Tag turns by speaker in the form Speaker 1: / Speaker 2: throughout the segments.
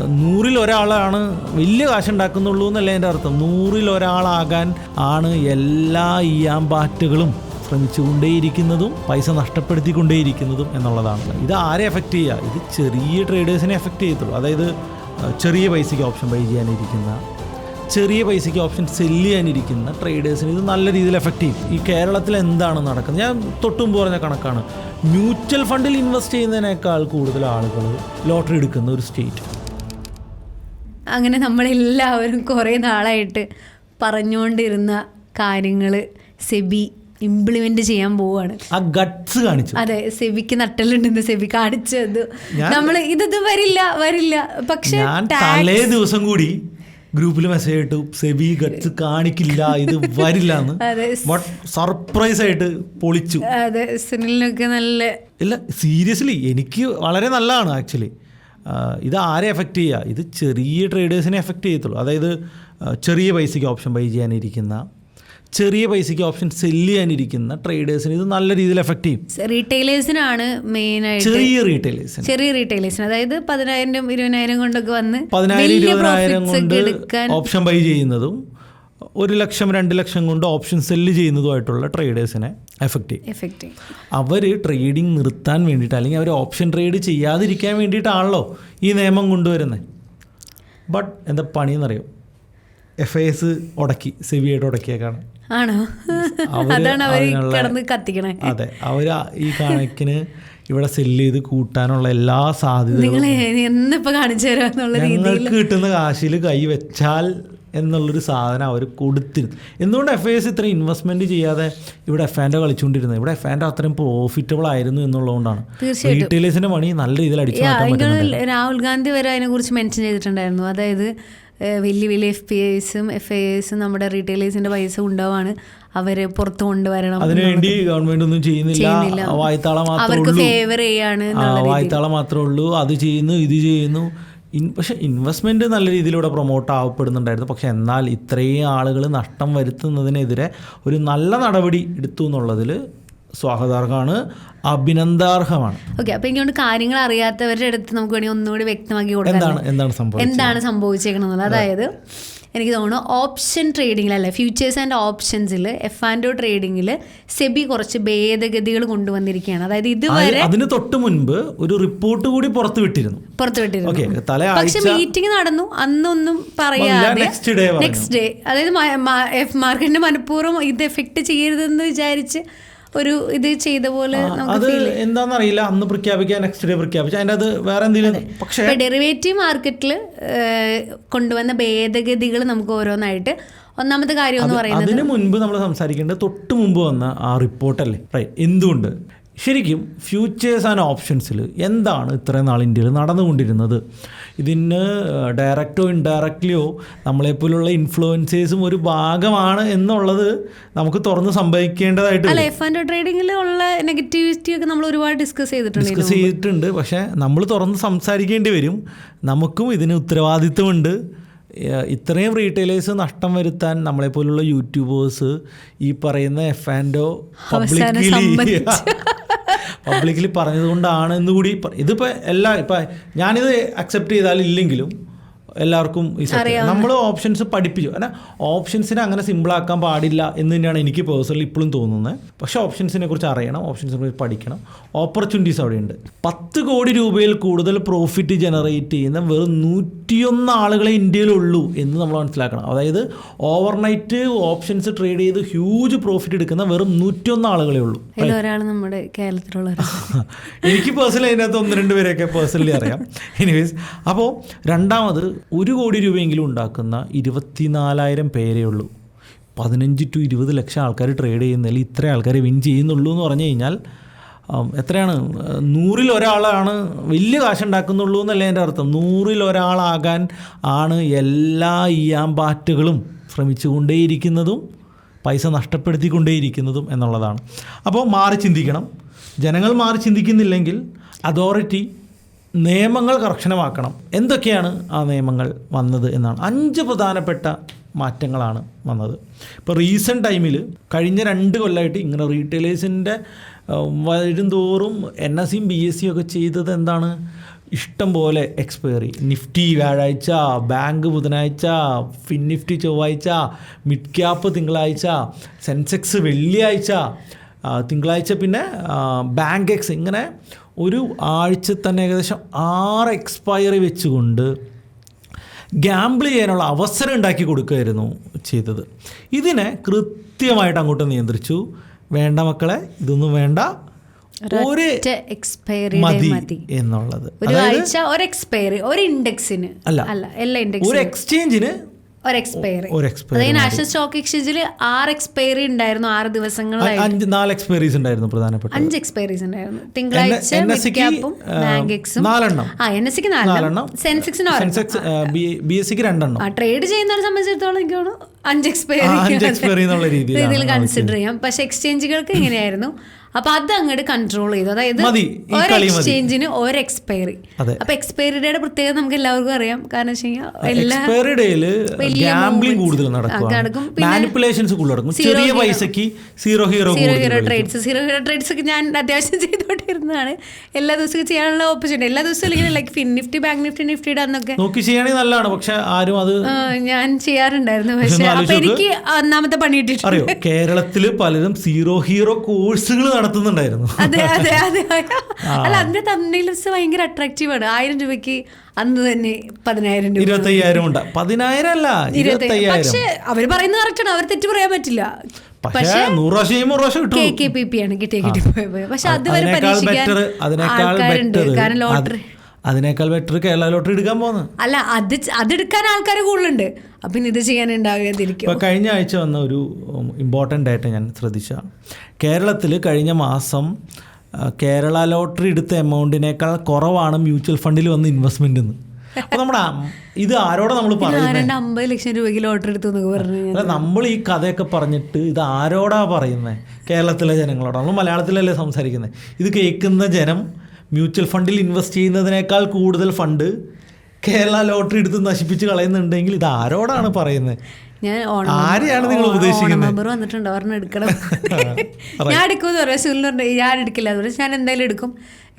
Speaker 1: 100-ൽ ഒരാളാണ് വലിയ കാശുണ്ടാക്കുന്നുള്ളൂ എന്നല്ല എൻ്റെ അർത്ഥം. 100-ൽ ഒരാളാകാൻ ആണ് എല്ലാ ഈയാമ്പാറ്റുകളും ശ്രമിച്ചുകൊണ്ടേയിരിക്കുന്നതും പൈസ നഷ്ടപ്പെടുത്തിക്കൊണ്ടേയിരിക്കുന്നതും എന്നുള്ളതാണ്. ഇത് ആരെ എഫക്റ്റ് ചെയ്യുക? ഇത് ചെറിയ ട്രേഡേഴ്സിനെ എഫക്റ്റ് ചെയ്യത്തുള്ളൂ. അതായത് ചെറിയ പൈസയ്ക്ക് ഓപ്ഷൻ ബൈ ചെയ്യാനിരിക്കുന്ന, ചെറിയ പൈസയ്ക്ക് ഓപ്ഷൻ സെല്ല് ചെയ്യാനിരിക്കുന്ന ട്രേഡേഴ്സിന് ഇത് നല്ല രീതിയിൽ എഫക്റ്റ് ചെയ്യും. ഈ കേരളത്തിൽ എന്താണ് നടക്കുന്നത്? ഞാൻ തൊട്ടുമുമ്പ് പറഞ്ഞ കണക്കാണ്. മ്യൂച്വൽ ഫണ്ടിൽ ഇൻവെസ്റ്റ് ചെയ്യുന്നതിനേക്കാൾ കൂടുതൽ ആളുകൾ ലോട്ടറി എടുക്കുന്ന ഒരു സ്റ്റേറ്റ്.
Speaker 2: അങ്ങനെ നമ്മളെല്ലാവരും കുറേ നാളായിട്ട് പറഞ്ഞുകൊണ്ടിരുന്ന കാര്യങ്ങൾ സെബി ഇംപ്ലിമെന്റ് ചെയ്യാൻ പോവാണ്.
Speaker 1: ആ ഗട്ട്സ് കാണിച്ചു.
Speaker 2: അതെ, സെബിക്ക് നട്ടലുണ്ടെന്ന് സെബി കാണിച്ചത്. നമ്മൾ ഇത് വരില്ല പക്ഷെ
Speaker 1: തലേ ദിവസം കൂടി ഗ്രൂപ്പിൽ മെസ്സേജ് ഇട്ടു, സെബി ഗട്ട്സ് കാണിക്കില്ല, ഇത് വരില്ല എന്ന്. സർപ്രൈസ് ആയിട്ട് പൊളിച്ചു.
Speaker 2: അതെ, സുനിലിനൊക്കെ നല്ല
Speaker 1: ഇല്ല, സീരിയസ്ലി എനിക്ക് വളരെ നല്ലതാണ് ആക്ച്വലി. ഇത് ആരെ എഫക്റ്റ് ചെയ്യുക? ഇത് ചെറിയ ട്രേഡേഴ്സിനെ എഫക്റ്റ് ചെയ്യത്തുള്ളൂ. അതായത് ചെറിയ പൈസയ്ക്ക് ഓപ്ഷൻ ബൈ ചെയ്യാനിരിക്കുന്ന, ചെറിയ പൈസയ്ക്ക് ഓപ്ഷൻ സെല്ല് ചെയ്യാനിരിക്കുന്ന ട്രേഡേഴ്സിന് ഇത് നല്ല രീതിയിൽ എഫക്ട് ചെയ്യും.
Speaker 2: റീറ്റെയിലേഴ്സിനാണ് മെയിനായിട്ട്.
Speaker 1: ചെറിയ
Speaker 2: റീറ്റെയിലേഴ്സിന് അതായത് 10,000-20,000 കൊണ്ടൊക്കെ വന്ന്
Speaker 1: 10,000-20,000 കൊണ്ട് ഓപ്ഷൻ ബൈ ചെയ്യുന്നതും 1 ലക്ഷം 2 ലക്ഷം കൊണ്ട് ഓപ്ഷൻ സെല്ല് ചെയ്യുന്നതുമായിട്ടുള്ള ട്രേഡേഴ്സിനെ എഫക്റ്റ് ചെയ്യും. അവർ ട്രേഡിങ് നിർത്താൻ വേണ്ടിയിട്ട്, അല്ലെങ്കിൽ അവർ ഓപ്ഷൻ ട്രേഡ് ചെയ്യാതിരിക്കാൻ വേണ്ടിയിട്ടാണല്ലോ ഈ നിയമം കൊണ്ടുവരുന്നത്. ബട്ട് എന്താ പണിയെന്നറിയോ? FIS ഉടക്കി, സെബിയായിട്ട് ഉടക്കിയേക്കാണ്.
Speaker 2: ആണോ? അതാണ് അവർ കിടന്ന് കത്തിക്കണേ.
Speaker 1: അതെ, അവർ ഈ കണക്കിന് ഇവിടെ സെല്ല് ചെയ്ത് കൂട്ടാനുള്ള എല്ലാ സാധ്യതകളും ഞങ്ങൾക്ക് കിട്ടുന്ന കാശിൽ കൈ വെച്ചാൽ എന്നുള്ളൊരു സാധനം അവർ കൊടുത്തിരുന്നു. എന്തുകൊണ്ട് FIS ഇത്രയും ഇൻവെസ്റ്റ്മെൻറ്റ് ചെയ്യാതെ ഇവിടെ എഫാൻഡോ കളിച്ചുകൊണ്ടിരുന്നത്? ഇവിടെ എഫാൻഡോ അത്രയും പ്രോഫിറ്റബിൾ ആയിരുന്നു എന്നുള്ളതുകൊണ്ടാണ്. റീറ്റെയിലേഴ്സിൻ്റെ പണി നല്ല രീതിയിൽ അടിച്ചു മാറ്റാൻ പറ്റുന്നുണ്ട്.
Speaker 2: രാഹുൽ ഗാന്ധി വരെ അതിനെക്കുറിച്ച് മെൻഷൻ ചെയ്തിട്ടുണ്ടായിരുന്നു. അതായത് വലിയ FIS നമ്മുടെ റീറ്റെയിലേഴ്സിൻ്റെ പൈസ ഉണ്ടാവാണ്, അവരെ പുറത്ത് കൊണ്ടുവരണം.
Speaker 1: അതിനുവേണ്ടി ഗവൺമെന്റ് ഒന്നും ചെയ്യുന്നില്ല, വായ്ത്താളം മാത്രമേ ഉള്ളൂ. അത് ചെയ്യുന്നു, ഇത് ചെയ്യുന്നു. പക്ഷെ ഇൻവെസ്റ്റ്മെൻറ്റ് നല്ല രീതിയിലൂടെ പ്രൊമോട്ട് ആവപ്പെടുന്നുണ്ടായിരുന്നു. പക്ഷെ എന്നാൽ ഇത്രയും ആളുകൾ നഷ്ടം വരുത്തുന്നതിനെതിരെ ഒരു നല്ല നടപടി എടുത്തു എന്നുള്ളതിൽ സ്വാഗതാർഹമാണ്, അഭിനന്ദാർഹമാണ്.
Speaker 2: ഓക്കെ, അപ്പോൾ ഇങ്ങോട്ട് കാര്യങ്ങൾ അറിയാത്തവരുടെ അടുത്ത് നമുക്ക് വേണമെങ്കിൽ ഒന്നുകൂടി വ്യക്തമാക്കി കൊടുക്കാം എന്താണ് സംഭവിച്ചേക്കണമെന്നുള്ളത്. അതായത് എനിക്ക് തോന്നുന്നു ഓപ്ഷൻ ട്രേഡിങ്ങിലല്ലേ, ഫ്യൂച്ചേഴ്സ് ആൻഡ് ഓപ്ഷൻസിൽ F&O ട്രേഡിങ്ങിൽ സെബി കുറച്ച് ഭേദഗതികൾ കൊണ്ടുവന്നിരിക്കുകയാണ്. അതായത് ഇതുവരെ
Speaker 1: അതിന് തൊട്ട് മുൻപ് ഒരു റിപ്പോർട്ട് കൂടി പുറത്തുവിട്ടിരുന്നു.
Speaker 2: പക്ഷെ മീറ്റിംഗ് നടന്നു, അന്നൊന്നും പറയാതെ നെക്സ്റ്റ് ഡേ, അതായത് മാർക്കറ്റിന്റെ മനഃപൂർവ്വം ഇത് എഫക്ട് ചെയ്യരുതെന്ന് വിചാരിച്ച് ഒരു ഇത് ചെയ്ത പോലെ.
Speaker 1: അത് എന്താണെന്നറിയില്ല, അന്ന് പ്രഖ്യാപിക്കാൻ നെക്സ്റ്റ് ഡേ പ്രഖ്യാപിച്ചു. അതിൻ്റെ അത് വേറെ എന്തെങ്കിലും. പക്ഷേ
Speaker 2: ഡെറിവേറ്റീവ് മാർക്കറ്റിൽ കൊണ്ടുവന്ന ഭേദഗതികൾ നമുക്ക് ഓരോന്നായിട്ട്. ഒന്നാമത്തെ കാര്യം എന്ന് പറയുന്നത്,
Speaker 1: അതിന് മുൻപ് നമ്മൾ സംസാരിക്കേണ്ടത് തൊട്ട് മുമ്പ് വന്ന ആ റിപ്പോർട്ടല്ലേ. എന്തുകൊണ്ട് ശരിക്കും ഫ്യൂച്ചേഴ്സ് ആൻഡ് ഓപ്ഷൻസിൽ എന്താണ് ഇത്രയും നാൾ ഇന്ത്യയിൽ നടന്നുകൊണ്ടിരുന്നത്? ഇതിന് ഡയറക്റ്റോ ഇൻഡയറക്റ്റ്ലിയോ നമ്മളെപ്പോലുള്ള ഇൻഫ്ലുവൻസേഴ്സും ഒരു ഭാഗമാണ് എന്നുള്ളത് നമുക്ക് തുറന്ന് സംഭവിക്കേണ്ടതായിട്ട്.
Speaker 2: അല്ല, F&O ട്രേഡിങ്ങിലുള്ള നെഗറ്റിവിറ്റി ഒക്കെ നമ്മൾ ഒരുപാട് ഡിസ്കസ് ചെയ്തിട്ടുണ്ട്.
Speaker 1: പക്ഷേ നമ്മൾ തുറന്ന് സംസാരിക്കേണ്ടി വരും. നമുക്കും ഇതിന് ഉത്തരവാദിത്വമുണ്ട്. ഇത്രയും റീറ്റെയിലേഴ്സ് നഷ്ടം വരുത്താൻ നമ്മളെപ്പോലുള്ള യൂട്യൂബേഴ്സ് ഈ പറയുന്ന F&O പബ്ലിക്കലി പറഞ്ഞതുകൊണ്ടാണ് എന്നുകൂടി. ഇതിപ്പോൾ ഇപ്പം ഞാനിത് അക്സെപ്റ്റ് ചെയ്താലില്ലെങ്കിലും എല്ലാവർക്കും ഈ നമ്മൾ ഓപ്ഷൻസ് പഠിപ്പിച്ചു. കാരണം ഓപ്ഷൻസിനെ അങ്ങനെ സിമ്പിളാക്കാൻ പാടില്ല എന്ന് തന്നെയാണ് എനിക്ക് പേഴ്സണലി ഇപ്പോഴും തോന്നുന്നത്. പക്ഷേ ഓപ്ഷൻസിനെ കുറിച്ച് അറിയണം, ഓപ്ഷൻസിനെ കുറിച്ച് പഠിക്കണം. ഓപ്പർച്യൂണിറ്റീസ് അവിടെയുണ്ട്. 10 കോടി രൂപയിൽ കൂടുതൽ പ്രോഫിറ്റ് ജനറേറ്റ് ചെയ്യുന്ന വെറും 101 ആളുകളെ ഇന്ത്യയിലുള്ളൂ എന്ന് നമ്മൾ മനസ്സിലാക്കണം. അതായത് ഓവർനൈറ്റ് ഓപ്ഷൻസ് ട്രേഡ് ചെയ്ത് ഹ്യൂജ് പ്രോഫിറ്റ് എടുക്കുന്ന വെറും 101 ആളുകളെ ഉള്ളൂ.
Speaker 2: നമ്മുടെ കേരളത്തിലുള്ള
Speaker 1: എനിക്ക് പേഴ്സണലി അതിനകത്ത് 1-2 പേരെയൊക്കെ പേഴ്സണലി അറിയാം. എനിവേസ്, അപ്പോൾ രണ്ടാമത് 1 കോടി രൂപയെങ്കിലും ഉണ്ടാക്കുന്ന 24,000 പേരേ ഉള്ളൂ. 15 to 20 ലക്ഷം ആൾക്കാർ ട്രേഡ് ചെയ്യുന്നതിൽ ഇത്ര ആൾക്കാരെ വിൻ ചെയ്യുന്നുള്ളൂ എന്ന് പറഞ്ഞു കഴിഞ്ഞാൽ എത്രയാണ്? 100-ൽ ഒരാളാണ് വലിയ കാശുണ്ടാക്കുന്നുള്ളൂ എന്നല്ല എൻ്റെ അർത്ഥം. 100-ൽ ഒരാളാകാൻ ആണ് എല്ലാ ഈയാമ്പാറ്റുകളും ശ്രമിച്ചുകൊണ്ടേയിരിക്കുന്നതും പൈസ നഷ്ടപ്പെടുത്തിക്കൊണ്ടേയിരിക്കുന്നതും എന്നുള്ളതാണ്. അപ്പോൾ മാറി ചിന്തിക്കണം. ജനങ്ങൾ മാറി ചിന്തിക്കുന്നില്ലെങ്കിൽ അതോറിറ്റി നിയമങ്ങൾ കർശനമാക്കണം. എന്തൊക്കെയാണ് ആ നിയമങ്ങൾ വന്നത് എന്നാണ്. 5 പ്രധാനപ്പെട്ട മാറ്റങ്ങളാണ് വന്നത്. ഇപ്പോൾ റീസെൻ്റ് ടൈമിൽ കഴിഞ്ഞ 2 കൊല്ലമായിട്ട് ഇങ്ങനെ റീറ്റെയിലേഴ്സിൻ്റെ വരും തോറും NSEയും BSEയും ഒക്കെ ചെയ്തത് എന്താണ്? ഇഷ്ടം പോലെ എക്സ്പയറി. നിഫ്റ്റി വ്യാഴാഴ്ച, ബാങ്ക് ബുധനാഴ്ച, ഫിൻ നിഫ്റ്റി ചൊവ്വാഴ്ച, മിഡ് ക്യാപ്പ് തിങ്കളാഴ്ച, സെൻസെക്സ് വെള്ളിയാഴ്ച, തിങ്കളാഴ്ച പിന്നെ ബാങ്ക് എക്സ്. ഇങ്ങനെ ഒരു ആഴ്ച തന്നെ ഏകദേശം 6 എക്സ്പയറി വെച്ചുകൊണ്ട് ഗ്യാമ്പിൾ ചെയ്യാനുള്ള അവസരം ഉണ്ടാക്കി കൊടുക്കുകയായിരുന്നു ചെയ്തത്. ഇതിനെ കൃത്യമായിട്ട് അങ്ങോട്ട് നിയന്ത്രിച്ചു. വേണ്ട മക്കളെ, ഇതൊന്നും വേണ്ട, ഒരു
Speaker 2: എക്സ്പയറി
Speaker 1: മതി എന്നുള്ളത്.
Speaker 2: ഒരാഴ്ച ഒരു എക്സ്പയറി, ഒരു ഇൻഡെക്സിന് അല്ല, എല്ലാ ഇൻഡെക്സ്,
Speaker 1: ഒരു എക്സ്ചേഞ്ചിന്
Speaker 2: ഒരു എക്സ്പയറി. അതായത് നാഷണൽ സ്റ്റോക്ക് എക്സ്ചേഞ്ചിൽ 6 എക്സ്പയറി ഉണ്ടായിരുന്നു, 6 ദിവസങ്ങളായിട്ട്
Speaker 1: 4 എക്സ്പയറീസ് ഉണ്ടായിരുന്നു. പ്രധാനപ്പെട്ട
Speaker 2: 5 എക്സ്പയറീസ് ഉണ്ടായിരുന്നു. തിങ്കളാഴ്ച മിഡ് ക്യാപ്പും ബാങ്ക് എക്സും
Speaker 1: 4 എണ്ണം,
Speaker 2: NSEക്ക് 4 എണ്ണം, സെൻസെക്സിന്
Speaker 1: BSEക്ക് 2 എണ്ണം.
Speaker 2: ട്രേഡ് ചെയ്യുന്നവരെ സംബന്ധിച്ചിടത്തോളം എനിക്ക് തോന്നുന്നു 5 എക്സ്പയറി എന്നുള്ള രീതിയിൽ കൺസിഡർ ചെയ്യാം. പക്ഷെ എക്സ്ചേഞ്ചുകൾക്ക് ഇങ്ങനെയായിരുന്നു. അപ്പൊ അത് അങ്ങോട്ട് കൺട്രോൾ ചെയ്തു. അതായത് ഒരു എക്സ്ചേഞ്ചിന് ഒരു എക്സ്പയറി. അപ്പൊ എക്സ്പയറി ഡേയുടെ പ്രത്യേകത നമുക്ക് എല്ലാവർക്കും അറിയാം. കാരണം വെച്ച്
Speaker 1: ചെറിയ പൈസക്ക് സീറോ ഹീറോ
Speaker 2: ട്രേഡ്സ് ഒക്കെ ഞാൻ അത്യാവശ്യം ചെയ്തോണ്ടിരുന്നതാണ്. എല്ലാ ദിവസവും ചെയ്യാനുള്ള ഓപ്പർച്യൂണിറ്റി, എല്ലാ ദിവസവും ഇങ്ങനെ like fin Nifty, bank Nifty, നിഫ്റ്റിയുടെ അന്നൊക്കെ
Speaker 1: നോക്കി ചെയ്യുകയാണെങ്കിൽ നല്ലതാണ്. പക്ഷെ ആരും അത്
Speaker 2: ഞാൻ ചെയ്യാറുണ്ടായിരുന്നു. പക്ഷെ അപ്പൊ എനിക്ക് ഒന്നാമത്തെ പണി കിട്ടിയിട്ടുണ്ട്.
Speaker 1: അറിയോ, കേരളത്തില് പലരും സീറോ ഹീറോ കോഴ്സുകൾ നടത്തുന്നുണ്ടായിരുന്നു.
Speaker 2: അതെ അതെ അതെ. അല്ല, അതിന്റെ തമ്മിൽസ് ഭയങ്കര അട്രാക്റ്റീവ് ആണ്. 1000 രൂപയ്ക്ക് അന്ന് തന്നെ 10,000 രൂപ,
Speaker 1: 25,000 ഉണ്ട്. 10,000 അല്ല, 25,000.
Speaker 2: പക്ഷെ അവര് പറയുന്നത് കറക്റ്റാണ്, അവർ തെറ്റ് പറയാൻ പറ്റില്ല.
Speaker 1: പക്ഷേ 100 പ്രാവശ്യം കിട്ടും.
Speaker 2: KKPP ആണ് കിട്ടിപ്പോയത്. പക്ഷെ അതുവരെ പരീക്ഷിക്കാൻ ആൾക്കാരുണ്ട്. കാരണം ലോട്ടറി,
Speaker 1: അതിനേക്കാൾ ബെറ്റർ കേരള ലോട്ടറി എടുക്കാൻ പോകുന്നത്.
Speaker 2: അല്ല, അതെടുക്കാൻ ആൾക്കാർ കൂടുതലുണ്ട്. അപ്പം ഇത് ചെയ്യാൻ ഉണ്ടാകാതിരിക്കും.
Speaker 1: ഇപ്പോൾ കഴിഞ്ഞ ആഴ്ച വന്ന ഒരു ഇമ്പോർട്ടൻ്റ് ആയിട്ട് ഞാൻ ശ്രദ്ധിച്ചതാണ്. കേരളത്തിൽ കഴിഞ്ഞ മാസം കേരള ലോട്ടറി എടുത്ത എമൗണ്ടിനേക്കാൾ കുറവാണ് മ്യൂച്വൽ ഫണ്ടിൽ വന്ന ഇൻവെസ്റ്റ്മെന്റ് എന്ന്. അപ്പോൾ നമ്മുടെ ഇത് ആരോടെ നമ്മൾ പറയുന്നത്?
Speaker 2: 50 ലക്ഷം രൂപയ്ക്ക് ലോട്ടറി എടുത്തു എന്നൊക്കെ പറഞ്ഞു.
Speaker 1: അല്ല, നമ്മൾ ഈ കഥയൊക്കെ പറഞ്ഞിട്ട് ഇത് ആരോടാ പറയുന്നത്? കേരളത്തിലെ ജനങ്ങളോട്. നമ്മൾ മലയാളത്തിലല്ലേ സംസാരിക്കുന്നത്. ഇത് കേൾക്കുന്ന ജനം മ്യൂച്വൽ ഫണ്ടിൽ ഇൻവെസ്റ്റ് ചെയ്യുന്നതിനേക്കാൾ കൂടുതൽ ഫണ്ട് കേരള ലോട്ടറി എടുത്ത് നശിപ്പിച്ച് കളയുന്നുണ്ടെങ്കിൽ ഇത് ആരോടാണ് പറയുന്നത്? ആരെയാണ് നിങ്ങൾ ഉദ്ദേശിക്കുന്നത്?
Speaker 2: നമ്പർ വന്നിട്ടുണ്ട്, ഒരെണ്ണം എടുക്കണം. ഞാൻ എടുക്കുമെന്ന് പറയാം. സുനിൽ പറഞ്ഞു ഞാൻ എടുക്കില്ല. അതുപോലെ ഞാൻ എന്തായാലും എടുക്കും.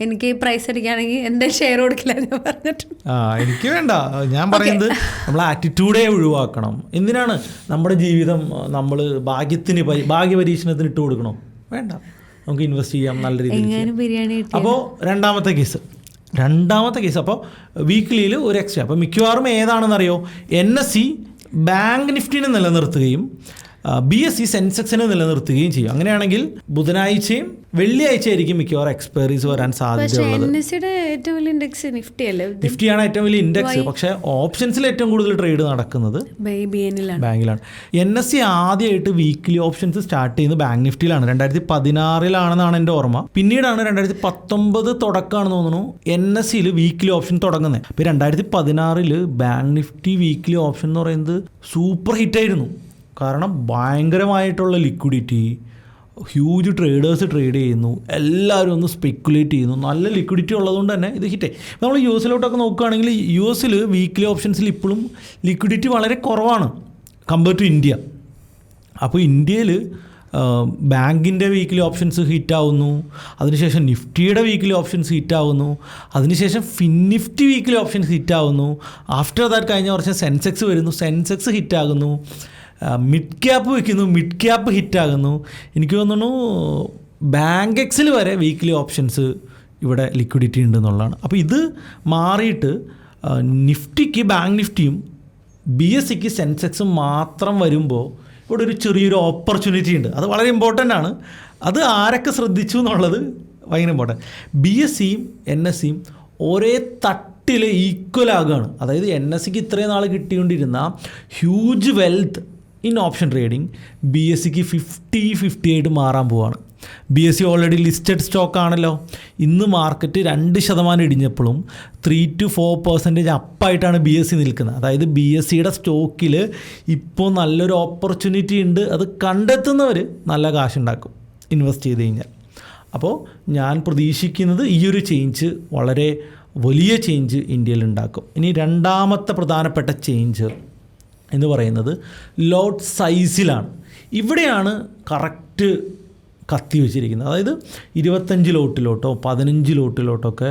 Speaker 2: എനിക്ക് പ്രൈസ് അടിക്കുകയാണെങ്കിൽ എന്തായാലും ഷെയർ കൊടുക്കില്ല ഞാൻ പറഞ്ഞിട്ടുണ്ട്.
Speaker 1: എനിക്ക് വേണ്ട. ഞാൻ പറയുന്നത് നമ്മൾ ആറ്റിറ്റ്യൂഡേ ഒഴിവാക്കണം. എന്തിനാണ് നമ്മുടെ ജീവിതം നമ്മൾ ഭാഗ്യ പരീക്ഷണത്തിന് ഇട്ട് കൊടുക്കണോ? വേണ്ട, നമുക്ക് ഇൻവെസ്റ്റ് ചെയ്യാം നല്ല രീതിയിൽ. അപ്പോൾ രണ്ടാമത്തെ കേസ് അപ്പോൾ വീക്ക്ലിയിൽ ഒരു എക്സ്ട്രാ. അപ്പോൾ മിക്കവാറും ഏതാണെന്നറിയോ? NSE ബാങ്ക് നിഫ്റ്റിനെ നിലനിർത്തുകയും BSE സെൻസെക്സിനെ നിലനിർത്തുകയും ചെയ്യും. അങ്ങനെയാണെങ്കിൽ ബുധനാഴ്ചയും വെള്ളിയാഴ്ചയായിരിക്കും മിക്കവാറും എക്സ്പയറീസ് വരാൻ സാധ്യതയുള്ളത്. നിഫ്റ്റിയാണ് ഏറ്റവും വലിയ ഇൻഡെക്സ്. പക്ഷേ ഓപ്ഷൻസിൽ ഏറ്റവും കൂടുതൽ ട്രേഡ് നടക്കുന്നത് ബാങ്കിലാണ്. NSE ആദ്യമായിട്ട് വീക്ക്ലി ഓപ്ഷൻസ് സ്റ്റാർട്ട് ചെയ്യുന്നത് ബാങ്ക് നിഫ്റ്റിയിലാണ്. 2016 എൻ്റെ ഓർമ്മ. പിന്നീടാണ് 2019 തുടക്കമാണെന്ന് തോന്നുന്നു NSEയിൽ വീക്ക്ലി ഓപ്ഷൻ തുടങ്ങുന്നത്. ഇപ്പോൾ 2016 ബാങ്ക് നിഫ്റ്റി വീക്ക്ലി ഓപ്ഷൻ എന്ന് പറയുന്നത് സൂപ്പർ ഹിറ്റായിരുന്നു. കാരണം ഭയങ്കരമായിട്ടുള്ള ലിക്വിഡിറ്റി, ഹ്യൂജ് ട്രേഡേഴ്സ് ട്രേഡ് ചെയ്യുന്നു, എല്ലാവരും ഒന്ന് സ്പെക്കുലേറ്റ് ചെയ്യുന്നു. നല്ല ലിക്വിഡിറ്റി ഉള്ളതുകൊണ്ട് തന്നെ ഇത് ഹിറ്റായി. നമ്മൾ US നോക്കുകയാണെങ്കിൽ US വീക്ക്ലി ഓപ്ഷൻസിൽ ഇപ്പോഴും ലിക്വിഡിറ്റി വളരെ കുറവാണ് കമ്പയർ ടു ഇന്ത്യ. അപ്പോൾ ഇന്ത്യയിൽ ബാങ്കിൻ്റെ വീക്ക്ലി ഓപ്ഷൻസ് ഹിറ്റാവുന്നു, അതിനുശേഷം നിഫ്റ്റിയുടെ വീക്ക്ലി ഓപ്ഷൻസ് ഹിറ്റാവുന്നു, അതിനുശേഷം ഫിൻ നിഫ്റ്റി വീക്ക്ലി ഓപ്ഷൻസ് ഹിറ്റാവുന്നു. ആഫ്റ്റർ ദാറ്റ് കഴിഞ്ഞ വർഷം സെൻസെക്സ് വരുന്നു, സെൻസെക്സ് ഹിറ്റാകുന്നു. മിഡ് ക്യാപ്പ് വയ്ക്കുന്നു, മിഡ് ക്യാപ്പ് ഹിറ്റാകുന്നു. എനിക്ക് തോന്നുന്നു ബാങ്ക് എക്സിൽ വരെ വീക്ക്ലി ഓപ്ഷൻസ് ഇവിടെ ലിക്വിഡിറ്റി ഉണ്ടെന്നുള്ളതാണ്. അപ്പോൾ ഇത് മാറിയിട്ട് നിഫ്റ്റിക്ക് ബാങ്ക് നിഫ്റ്റിയും BSEക്ക് സെൻസെക്സും മാത്രം വരുമ്പോൾ ഇവിടെ ഒരു ചെറിയൊരു ഓപ്പർച്യൂണിറ്റി ഉണ്ട്. അത് വളരെ ഇമ്പോർട്ടൻ്റ് ആണ്. അത് ആരൊക്കെ ശ്രദ്ധിച്ചു എന്നുള്ളത് ഭയങ്കര ഇമ്പോർട്ടൻ്റ്. BSEയും NSEയും ഒരേ തട്ടിൽ ഈക്വൽ ആകുകയാണ്. അതായത് NSEക്ക് ഇത്രയും നാൾ കിട്ടിക്കൊണ്ടിരുന്ന huge wealth in option trading BSEക്ക് 50-50 മാറാൻ പോവാണ്. BSE ഓൾറെഡി ലിസ്റ്റഡ് സ്റ്റോക്ക് ആണല്ലോ. ഇന്ന് മാർക്കറ്റ് 2% ഇടിഞ്ഞപ്പോഴും 3-4% അപ്പായിട്ടാണ് BSE നിൽക്കുന്നത്. അതായത് BSEയുടെ സ്റ്റോക്കിൽ ഇപ്പോൾ നല്ലൊരു ഓപ്പർച്യൂണിറ്റി ഉണ്ട്. അത് കണ്ടെത്തുന്നവർ നല്ല കാശുണ്ടാക്കും ഇൻവെസ്റ്റ് ചെയ്ത് കഴിഞ്ഞാൽ. അപ്പോൾ ഞാൻ പ്രതീക്ഷിക്കുന്നത് ഈ ഒരു ചേഞ്ച് വളരെ വലിയ ചേഞ്ച് ഇന്ത്യയിൽ ഉണ്ടാക്കും. ഇനി രണ്ടാമത്തെ പ്രധാനപ്പെട്ട ചേഞ്ച് എന്ന് പറയുന്നത് ലോട്ട് സൈസിലാണ്. ഇവിടെയാണ് കറക്റ്റ് കത്തി വെച്ചിരിക്കുന്നത്. അതായത് 25 ലോട്ടിലോട്ടോ 15 ലോട്ടിലോട്ടൊക്കെ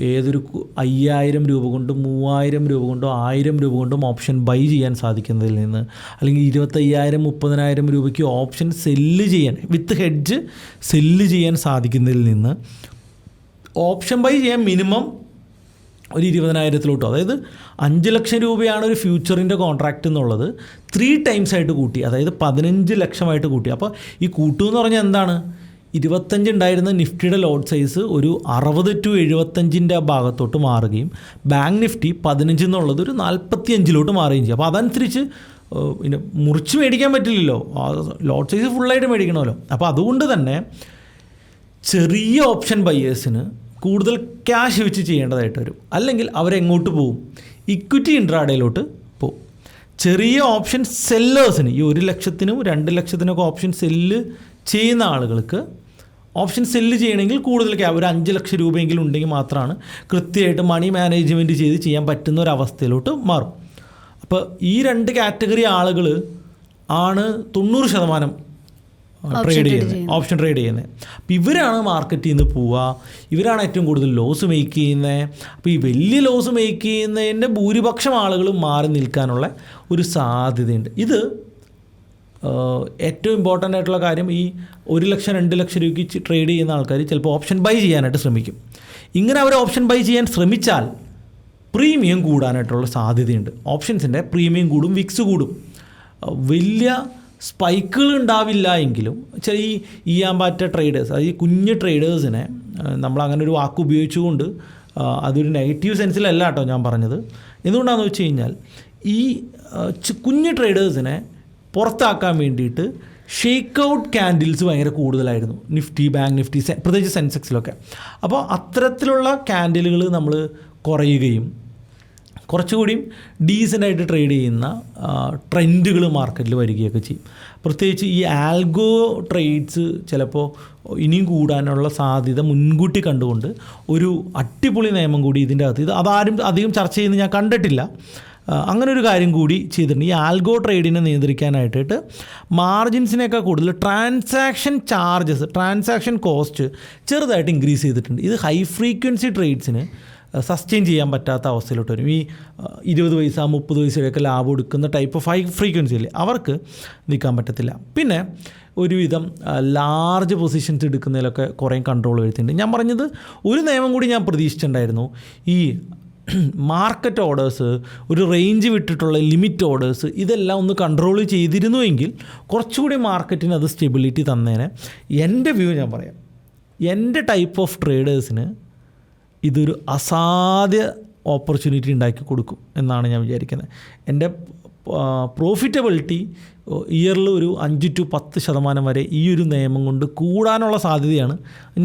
Speaker 1: ഏതൊരു 5000 രൂപ കൊണ്ടും 3000 രൂപ കൊണ്ടോ 1000 രൂപ കൊണ്ടും ഓപ്ഷൻ ബൈ ചെയ്യാൻ സാധിക്കുന്നതിൽ നിന്ന്, അല്ലെങ്കിൽ 25,000 30,000 രൂപയ്ക്ക് ഓപ്ഷൻ സെല്ല് ചെയ്യാൻ വിത്ത് ഹെഡ്ജ് സെല്ല് ചെയ്യാൻ സാധിക്കുന്നതിൽ നിന്ന് ഓപ്ഷൻ ബൈ ചെയ്യാൻ മിനിമം ഒരു 20,000 അതായത് 5 ലക്ഷം രൂപയാണ് ഒരു ഫ്യൂച്ചറിൻ്റെ കോൺട്രാക്റ്റ് എന്നുള്ളത് 3 ടൈംസ് ആയിട്ട് കൂട്ടി, അതായത് 15 ലക്ഷമായിട്ട് കൂട്ടി. അപ്പോൾ ഈ കൂട്ടുമെന്ന് പറഞ്ഞാൽ എന്താണ്, 25 ഉണ്ടായിരുന്ന നിഫ്റ്റിയുടെ ലോട്ട് സൈസ് ഒരു 60 to 75 ഭാഗത്തോട്ട് മാറുകയും ബാങ്ക് നിഫ്റ്റി 15 എന്നുള്ളത് ഒരു 45 മാറുകയും ചെയ്യും. അപ്പോൾ അതനുസരിച്ച് പിന്നെ മുറിച്ച് മേടിക്കാൻ പറ്റില്ലല്ലോ, ലോട്ട് സൈസ് ഫുള്ളായിട്ട് മേടിക്കണമല്ലോ. അപ്പോൾ അതുകൊണ്ട് തന്നെ ചെറിയ ഓപ്ഷൻ ബയേഴ്സിന് കൂടുതൽ ക്യാഷ് വെച്ച് ചെയ്യേണ്ടതായിട്ട് വരും. അല്ലെങ്കിൽ അവരെങ്ങോട്ട് പോവും, ഇക്വിറ്റി ഇൻട്രാഡേയിലോട്ട് പോവും. ചെറിയ ഓപ്ഷൻ സെല്ലേഴ്സിന് ഈ 1 ലക്ഷത്തിനും 2 ലക്ഷത്തിനൊക്കെ ഓപ്ഷൻ സെല്ല് ചെയ്യുന്ന ആളുകൾക്ക് ഓപ്ഷൻ സെല്ല് ചെയ്യണമെങ്കിൽ കൂടുതൽ ഒരു 5 ലക്ഷം രൂപയെങ്കിലും ഉണ്ടെങ്കിൽ മാത്രമാണ് കൃത്യമായിട്ട് മണി മാനേജ്മെൻറ്റ് ചെയ്ത് ചെയ്യാൻ പറ്റുന്ന ഒരവസ്ഥയിലോട്ട് മാറും. അപ്പോൾ ഈ 2 കാറ്റഗറി ആളുകൾ ആണ് 90% ട്രേഡ് ചെയ്യുന്നത്, ഓപ്ഷൻ ട്രേഡ് ചെയ്യുന്നത്. അപ്പോൾ ഇവരാണ് മാർക്കറ്റിൽ നിന്ന് പോവുക, ഇവരാണ് ഏറ്റവും കൂടുതൽ ലോസ് മേക്ക് ചെയ്യുന്നത്. അപ്പോൾ ഈ വലിയ ലോസ് മേക്ക് ചെയ്യുന്നതിൻ്റെ ഭൂരിപക്ഷം ആളുകളും മാറി നിൽക്കാനുള്ള ഒരു സാധ്യതയുണ്ട്. ഇത് ഏറ്റവും ഇമ്പോർട്ടൻ്റ് ആയിട്ടുള്ള കാര്യം, ഈ 1 ലക്ഷം 2 ലക്ഷം രൂപയ്ക്ക് ട്രേഡ് ചെയ്യുന്ന ആൾക്കാർ ചിലപ്പോൾ ഓപ്ഷൻ ബൈ ചെയ്യാനായിട്ട് ശ്രമിക്കും. ഇങ്ങനെ അവർ ഓപ്ഷൻ ബൈ ചെയ്യാൻ ശ്രമിച്ചാൽ പ്രീമിയം കൂടാനായിട്ടുള്ള സാധ്യതയുണ്ട്. ഓപ്ഷൻസിൻ്റെ പ്രീമിയം കൂടും, വിക്സ് കൂടും. വലിയ സ്പൈക്കുകൾ ഉണ്ടാവില്ല എങ്കിലും ഈ ഈയാമ്പാറ്റ ട്രേഡേഴ്സ്, അതായത് ഈ കുഞ്ഞ് ട്രേഡേഴ്സിനെ നമ്മളങ്ങനെ ഒരു വാക്ക് ഉപയോഗിച്ചുകൊണ്ട് അതൊരു നെഗറ്റീവ് സെൻസിലല്ല കേട്ടോ ഞാൻ പറഞ്ഞത്. എന്തുകൊണ്ടാണെന്ന് വെച്ച് കഴിഞ്ഞാൽ ഈ കുഞ്ഞ് ട്രേഡേഴ്സിനെ പുറത്താക്കാൻ വേണ്ടിയിട്ട് ഷേക്ക് ഔട്ട് ക്യാൻഡിൽസ് ഭയങ്കര കൂടുതലായിരുന്നു നിഫ്റ്റി, ബാങ്ക് നിഫ്റ്റി, പ്രത്യേകിച്ച് സെൻസെക്സിലൊക്കെ. അപ്പോൾ അത്തരത്തിലുള്ള ക്യാൻഡിലുകൾ നമ്മൾ കുറയുകയും കുറച്ചുകൂടിയും ഡീസൻ്റായിട്ട് ട്രേഡ് ചെയ്യുന്ന ട്രെൻഡുകൾ മാർക്കറ്റിൽ വരികയൊക്കെ ചെയ്യും. പ്രത്യേകിച്ച് ഈ ആൽഗോ ട്രേഡ്സ് ചിലപ്പോൾ ഇനിയും കൂടാനുള്ള സാധ്യത മുൻകൂട്ടി കണ്ടുകൊണ്ട് ഒരു അടിപൊളി നിയമം കൂടി ഇതിൻ്റെ അകത്ത്, ഇത് അതാരും അധികം ചർച്ച ചെയ്യുന്നത് ഞാൻ കണ്ടിട്ടില്ല, അങ്ങനെ ഒരു കാര്യം കൂടി ചെയ്തിട്ടുണ്ട്. ഈ ആൽഗോ ട്രേഡിനെ നിയന്ത്രിക്കാനായിട്ട് മാർജിൻസിനേക്കാൾ കൂടുതൽ ട്രാൻസാക്ഷൻ ചാർജസ്, ട്രാൻസാക്ഷൻ കോസ്റ്റ് ചെറുതായിട്ട് ഇൻക്രീസ് ചെയ്തിട്ടുണ്ട്. ഇത് ഹൈ ഫ്രീക്വൻസി ട്രേഡ്സിന് സസ്റ്റെയിൻ ചെയ്യാൻ പറ്റാത്ത അവസ്ഥയിലോട്ട് വരും. ഈ 20 പൈസ 30 പൈസയൊക്കെ ലാഭം എടുക്കുന്ന ടൈപ്പ് ഓഫ് ഹൈ ഫ്രീക്വൻസിയിൽ അവർക്ക് നിൽക്കാൻ പറ്റത്തില്ല. പിന്നെ ഒരുവിധം ലാർജ് പൊസിഷൻസ് എടുക്കുന്നതിലൊക്കെ കുറേ കൺട്രോൾ വരുത്തിയിട്ടുണ്ട്. ഞാൻ പറഞ്ഞത് ഒരു നിയമം കൂടി ഞാൻ പ്രതീക്ഷിച്ചിട്ടുണ്ടായിരുന്നു, ഈ മാർക്കറ്റ് ഓർഡേഴ്സ്, ഒരു റേഞ്ച് വിട്ടിട്ടുള്ള ലിമിറ്റ് ഓർഡേഴ്സ്, ഇതെല്ലാം ഒന്ന് കൺട്രോൾ ചെയ്തിരുന്നുവെങ്കിൽ കുറച്ചുകൂടി മാർക്കറ്റിന് അത് സ്റ്റെബിലിറ്റി തന്നേനെ. എൻ്റെ വ്യൂ ഞാൻ പറയാം, എൻ്റെ ടൈപ്പ് ഓഫ് ട്രേഡേഴ്സിന് ഇതൊരു അസാധ്യ ഓപ്പർച്യൂണിറ്റി ഉണ്ടാക്കി കൊടുക്കും എന്നാണ് ഞാൻ വിചാരിക്കുന്നത്. എൻ്റെ പ്രോഫിറ്റബിലിറ്റി ഇയറിൽ ഒരു 5 to 10% വരെ ഈ ഒരു നിയമം കൊണ്ട് കൂടാനുള്ള സാധ്യതയാണ്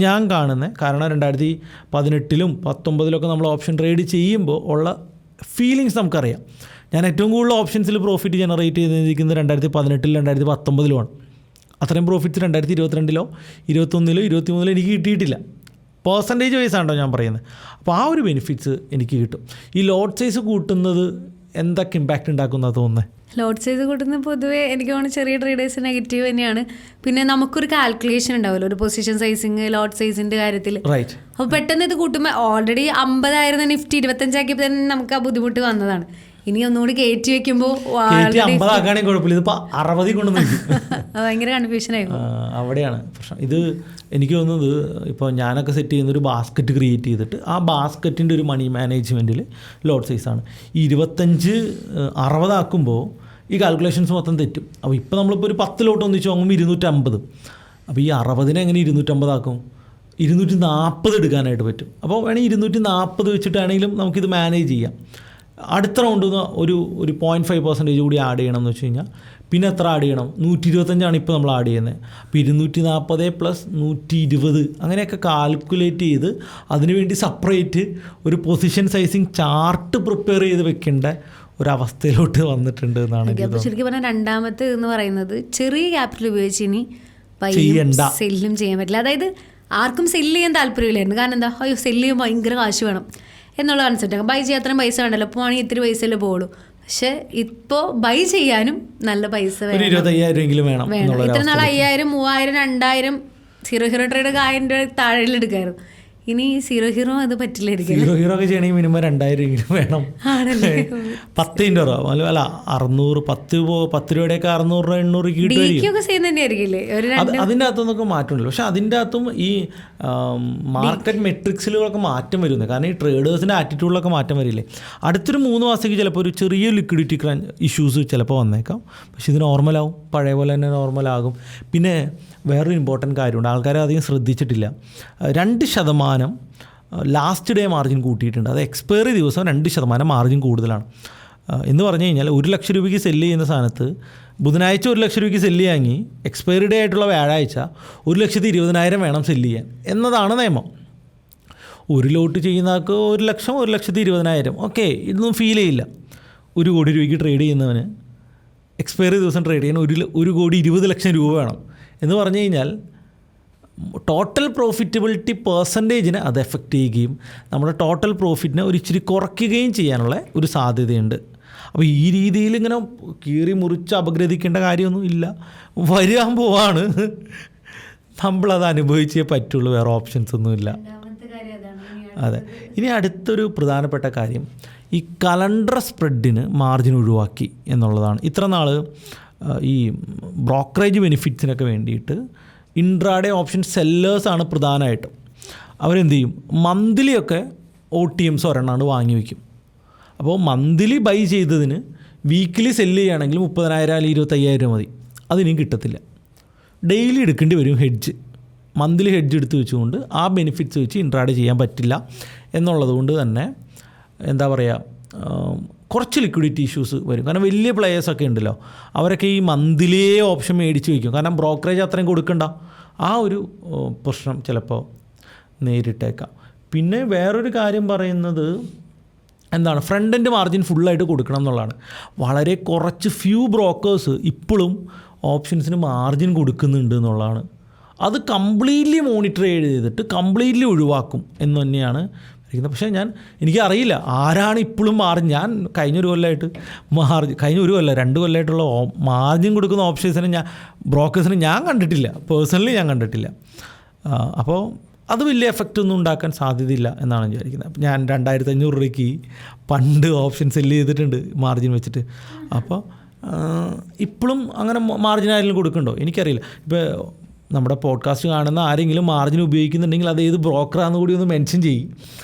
Speaker 1: ഞാൻ കാണുന്നത്. കാരണം 2018-ലും 2019-ലൊക്കെ നമ്മൾ ഓപ്ഷൻ ട്രേഡ് ചെയ്യുമ്പോൾ ഉള്ള ഫീലിങ്സ് നമുക്കറിയാം. ഞാൻ ഏറ്റവും കൂടുതൽ ഓപ്ഷൻസിൽ പ്രോഫിറ്റ് ജനറേറ്റ് ചെയ്തിരിക്കുന്നത് 2018-ലും 2019-ലുമാണ്. അത്രയും പ്രോഫിറ്റ്സ് 2022-ലോ 2021-ലോ 2023-ലോ എനിക്ക് കിട്ടിയിട്ടില്ല. പേഴ്സൻറ്റേജ് വൈസാണോ ഞാൻ പറയുന്നത്. അപ്പോൾ ആ ഒരു ബെനിഫിറ്റ്സ് എനിക്ക് കിട്ടും. ഈ ലോട്ട് സൈസ് കൂട്ടുന്നത് എന്തൊക്കെ ഇമ്പാക്റ്റ് ഉണ്ടാക്കുന്നതാണ് തോന്നുന്നത്?
Speaker 2: ലോട്ട് സൈസ് കൂട്ടുന്നത് പൊതുവേ എനിക്ക് തോന്നുന്നു ചെറിയ ട്രേഡേഴ്സ് നെഗറ്റീവ് തന്നെയാണ്. പിന്നെ നമുക്കൊരു കാൽക്കുലേഷൻ ഉണ്ടാവുമല്ലോ, ഒരു പൊസിഷൻ സൈസിങ് ലോട്ട് സൈസിൻ്റെ കാര്യത്തിൽ.
Speaker 1: റൈറ്റ്.
Speaker 2: അപ്പോൾ പെട്ടെന്ന് ഇത് കൂട്ടുമ്പോൾ ഓൾറെഡി 50 ആയിരുന്ന നിഫ്റ്റി 25 ആക്കിയപ്പോൾ തന്നെ നമുക്ക് ആ ബുദ്ധിമുട്ട് വന്നതാണ്. ഇനി ഒന്നുകൂടി കയറ്റി വെക്കുമ്പോൾ
Speaker 1: 50 ആക്കുകയാണെങ്കിൽ കുഴപ്പമില്ല, ഇതിപ്പോൾ 60 കൊണ്ട്
Speaker 2: ഭയങ്കര കൺഫ്യൂഷനായിരുന്നു.
Speaker 1: അവിടെയാണ് പ്രശ്നം. ഇത് എനിക്ക് തോന്നുന്നത് ഇപ്പോൾ ഞാനൊക്കെ സെറ്റ് ചെയ്യുന്നൊരു ബാസ്ക്കറ്റ് ക്രിയേറ്റ് ചെയ്തിട്ട് ആ ബാസ്ക്കറ്റിൻ്റെ ഒരു മണി മാനേജ്മെൻറ്റിൽ ലോട്ട് സൈസാണ്. ഈ 25 60 ആക്കുമ്പോൾ ഈ കാൽക്കുലേഷൻസ് മൊത്തം തെറ്റും. അപ്പോൾ ഇപ്പോൾ നമ്മളിപ്പോൾ ഒരു 10 ലോട്ട് ഒന്നിച്ച് വാങ്ങുമ്പോൾ 250. അപ്പോൾ ഈ 60-നെ എങ്ങനെ 250 ആക്കും? 240 എടുക്കാനായിട്ട് പറ്റും. അപ്പോൾ വേണമെങ്കിൽ 240 വെച്ചിട്ടാണെങ്കിലും നമുക്കിത് മാനേജ് ചെയ്യാം. അടുത്ത റൗണ്ടിൽ നിന്ന് ഒരു 0.5% കൂടി ആഡ് ചെയ്യണം എന്ന് വെച്ച് കഴിഞ്ഞാൽ പിന്നെ എത്ര ആഡ് ചെയ്യണം? 125 ഇപ്പോൾ നമ്മൾ ആഡ് ചെയ്യുന്നത്. അപ്പോൾ 240 + 120 അങ്ങനെയൊക്കെ കാൽക്കുലേറ്റ് ചെയ്ത് അതിനുവേണ്ടി സെപ്പറേറ്റ് ഒരു പൊസിഷൻ സൈസിങ് ചാർട്ട് പ്രിപ്പയർ ചെയ്ത് വെക്കേണ്ട ഒരവസ്ഥയിലോട്ട് വന്നിട്ടുണ്ട് എന്നാണ് എനിക്ക് തോന്നുന്നത്.
Speaker 2: ശരിക്കും പറഞ്ഞാൽ രണ്ടാമത്തെ എന്ന് പറയുന്നത് ചെറിയ ക്യാപിറ്റൽ ഉപയോഗിച്ച് ഇനി സെല്ലും ചെയ്യാൻ പറ്റില്ല. അതായത് ആർക്കും സെല്ല് ചെയ്യാൻ താല്പര്യമില്ലായിരുന്നു. കാരണം എന്താ, അയ്യോ സെല്ല് ചെയ്യുമ്പോൾ ഭയങ്കര കാശ് വേണം എന്നുള്ള കൺസെപ്റ്റ്. ബൈ ചെയ്യാൻ അത്രയും പൈസ വേണ്ടല്ലോ, അപ്പോൾ ആണെങ്കിൽ ഇത്തിരി പൈസയല്ലേ പോകുള്ളൂ. പക്ഷെ ഇപ്പോൾ ബൈ ചെയ്യാനും നല്ല പൈസ വേണം.
Speaker 1: 25,000 വേണം.
Speaker 2: ഇത്ര നാൾ 5,000 3,000 2,000 സീറോ ഹീറോ ട്രേഡ് 1000 താഴെ എടുക്കായിരുന്നു. ഇനി സീറോ ഹീറോ അത് പറ്റില്ലായിരിക്കും.
Speaker 1: സീറോ ഹീറോ ഒക്കെ ചെയ്യണമെങ്കിൽ മിനിമം 2000 വേണം. 10 രൂപ അല്ല 600 10 രൂപയുടെയൊക്കെ 600 രൂപ 800 കിട്ടുമായിരിക്കും. അതിൻ്റെ അകത്തുനിന്നൊക്കെ മാറ്റമുണ്ടല്ലോ. പക്ഷെ അതിൻ്റെ അകത്തും ഈ മാർക്കറ്റ് മെട്രിക്സിലൊക്കെ മാറ്റം വരുന്നത്. കാരണം ഈ ട്രേഡേഴ്സിൻ്റെ ആറ്റിറ്റ്യൂഡിലൊക്കെ മാറ്റം വരില്ലേ. അടുത്തൊരു 3 മാസത്തേക്ക് ചിലപ്പോൾ ഒരു ചെറിയ ലിക്വിഡിറ്റി ഇഷ്യൂസ് ചിലപ്പോൾ വന്നേക്കാം. പക്ഷെ ഇത് നോർമലാവും, പഴയ പോലെ തന്നെ നോർമലാകും. പിന്നെ വേറൊരു ഇമ്പോർട്ടൻറ്റ് കാര്യമുണ്ട്, ആൾക്കാരെ അധികം ശ്രദ്ധിച്ചിട്ടില്ല. 2% ലാസ്റ്റ് ഡേ മാർജിൻ കൂട്ടിയിട്ടുണ്ട്. അത് എക്സ്പയറി ദിവസം 2% മാർജിൻ കൂടുതലാണ്. എന്ന് പറഞ്ഞു കഴിഞ്ഞാൽ 1 ലക്ഷം രൂപയ്ക്ക് സെല്ല് ചെയ്യുന്ന സാധനത്ത് ബുധനാഴ്ച 1 ലക്ഷം രൂപയ്ക്ക് സെല്ല് ചെയ്യാമെങ്കിൽ എക്സ്പയറി ഡേ ആയിട്ടുള്ള വ്യാഴാഴ്ച 1,20,000 വേണം സെല്ല് ചെയ്യാൻ എന്നതാണ് നിയമം. 1 ലോട്ട് ചെയ്യുന്ന ആൾക്ക് 1 ലക്ഷം 1,20,000 ഓക്കെ, ഇതൊന്നും ഫീൽ ചെയ്യില്ല. 1 കോടി രൂപയ്ക്ക് ട്രേഡ് ചെയ്യുന്നവന് എക്സ്പയറി ദിവസം ട്രേഡ് ചെയ്യാൻ 1,20 ലക്ഷം രൂപ വേണം. എന്ന് പറഞ്ഞു കഴിഞ്ഞാൽ ടോട്ടൽ പ്രോഫിറ്റബിലിറ്റി പെർസെൻറ്റേജിനെ അത് എഫക്റ്റ് ചെയ്യുകയും നമ്മുടെ ടോട്ടൽ പ്രോഫിറ്റിനെ ഒരു ഇച്ചിരി കുറയ്ക്കുകയും ചെയ്യാനുള്ള ഒരു സാധ്യതയുണ്ട്. അപ്പോൾ ഈ രീതിയിൽ ഇങ്ങനെ കീറി മുറിച്ച് അപഗ്രഥിക്കേണ്ട കാര്യമൊന്നും ഇല്ല. വരാൻ പോവാണ്, നമ്മളത് അനുഭവിച്ചേ പറ്റുള്ളൂ, വേറെ ഓപ്ഷൻസ് ഒന്നുമില്ല. അതെ. ഇനി അടുത്തൊരു പ്രധാനപ്പെട്ട കാര്യം ഈ കലണ്ടർ സ്പ്രെഡിന് മാർജിൻ ഒഴിവാക്കി എന്നുള്ളതാണ്. ഇത്ര നാൾ ഈ ബ്രോക്കറേജ് ബെനിഫിറ്റ്സിനൊക്കെ വേണ്ടിയിട്ട് ഇൻട്രാഡേ ഓപ്ഷൻ സെല്ലേഴ്സാണ് പ്രധാനമായിട്ടും. അവരെന്ത് ചെയ്യും, മന്ത്ലിയൊക്കെ OTMs ഒരെണ്ണമാണ് വാങ്ങി വയ്ക്കും. അപ്പോൾ മന്ത്ലി ബൈ ചെയ്തതിന് വീക്കിലി സെല്ല് ചെയ്യുകയാണെങ്കിൽ 30,000 അല്ലെങ്കിൽ 25,000 മതി. അതിനും കിട്ടത്തില്ല. ഡെയിലി എടുക്കേണ്ടി വരും ഹെഡ്ജ്. മന്ത്ലി ഹെഡ്ജ് എടുത്ത് വെച്ചുകൊണ്ട് ആ ബെനിഫിറ്റ്സ് വെച്ച് ഇൻട്രാഡേ ചെയ്യാൻ പറ്റില്ല എന്നുള്ളത് കൊണ്ട് തന്നെ എന്താ പറയുക, കുറച്ച് ലിക്വിഡിറ്റി ഇഷ്യൂസ് വരും. കാരണം വലിയ പ്ലെയേഴ്സൊക്കെ ഉണ്ടല്ലോ, അവരൊക്കെ ഈ മന്ത്ലിയേ ഓപ്ഷൻ മേടിച്ച് വയ്ക്കും. കാരണം ബ്രോക്കറേജ് അത്രയും കൊടുക്കണ്ട. ആ ഒരു പ്രശ്നം ചിലപ്പോൾ നേരിട്ടേക്കാം. പിന്നെ വേറൊരു കാര്യം പറയുന്നത് എന്താണ്, ഫ്രണ്ട് എൻഡ് മാർജിൻ ഫുള്ളായിട്ട് കൊടുക്കണം എന്നുള്ളതാണ്. വളരെ കുറച്ച് ഫ്യൂ ബ്രോക്കേഴ്സ് ഇപ്പോഴും ഓപ്ഷൻസിന് മാർജിൻ കൊടുക്കുന്നുണ്ട് എന്നുള്ളതാണ്. അത് കംപ്ലീറ്റ്ലി മോണിറ്റർ ചെയ്തിട്ട് കംപ്ലീറ്റ്ലി ഒഴിവാക്കും എന്ന് തന്നെയാണ്. പക്ഷേ എനിക്കറിയില്ല ആരാണ് ഇപ്പോഴും ഞാൻ കഴിഞ്ഞ 2 കൊല്ലമായിട്ടുള്ള മാർജിൻ കൊടുക്കുന്ന ഓപ്ഷൻസിനെ ബ്രോക്കേഴ്സിനെ ഞാൻ കണ്ടിട്ടില്ല, പേഴ്സണലി ഞാൻ കണ്ടിട്ടില്ല. അപ്പോൾ അത് വലിയ എഫക്റ്റ് ഒന്നും ഉണ്ടാക്കാൻ സാധ്യതയില്ല എന്നാണ് വിചാരിക്കുന്നത്. ഞാൻ 2,500 രൂപയ്ക്ക് പണ്ട് ഓപ്ഷൻ സെല്ല് ചെയ്തിട്ടുണ്ട് മാർജിൻ വെച്ചിട്ട്. അപ്പോൾ ഇപ്പോഴും അങ്ങനെ മാർജിൻ ആരെങ്കിലും കൊടുക്കുന്നുണ്ടോ എനിക്കറിയില്ല. ഇപ്പോൾ നമ്മുടെ പോഡ്കാസ്റ്റ് കാണുന്ന ആരെങ്കിലും മാർജിൻ ഉപയോഗിക്കുന്നുണ്ടെങ്കിൽ അത് ഏത് ബ്രോക്കറാണെന്ന് കൂടി ഒന്ന് മെൻഷൻ ചെയ്യും.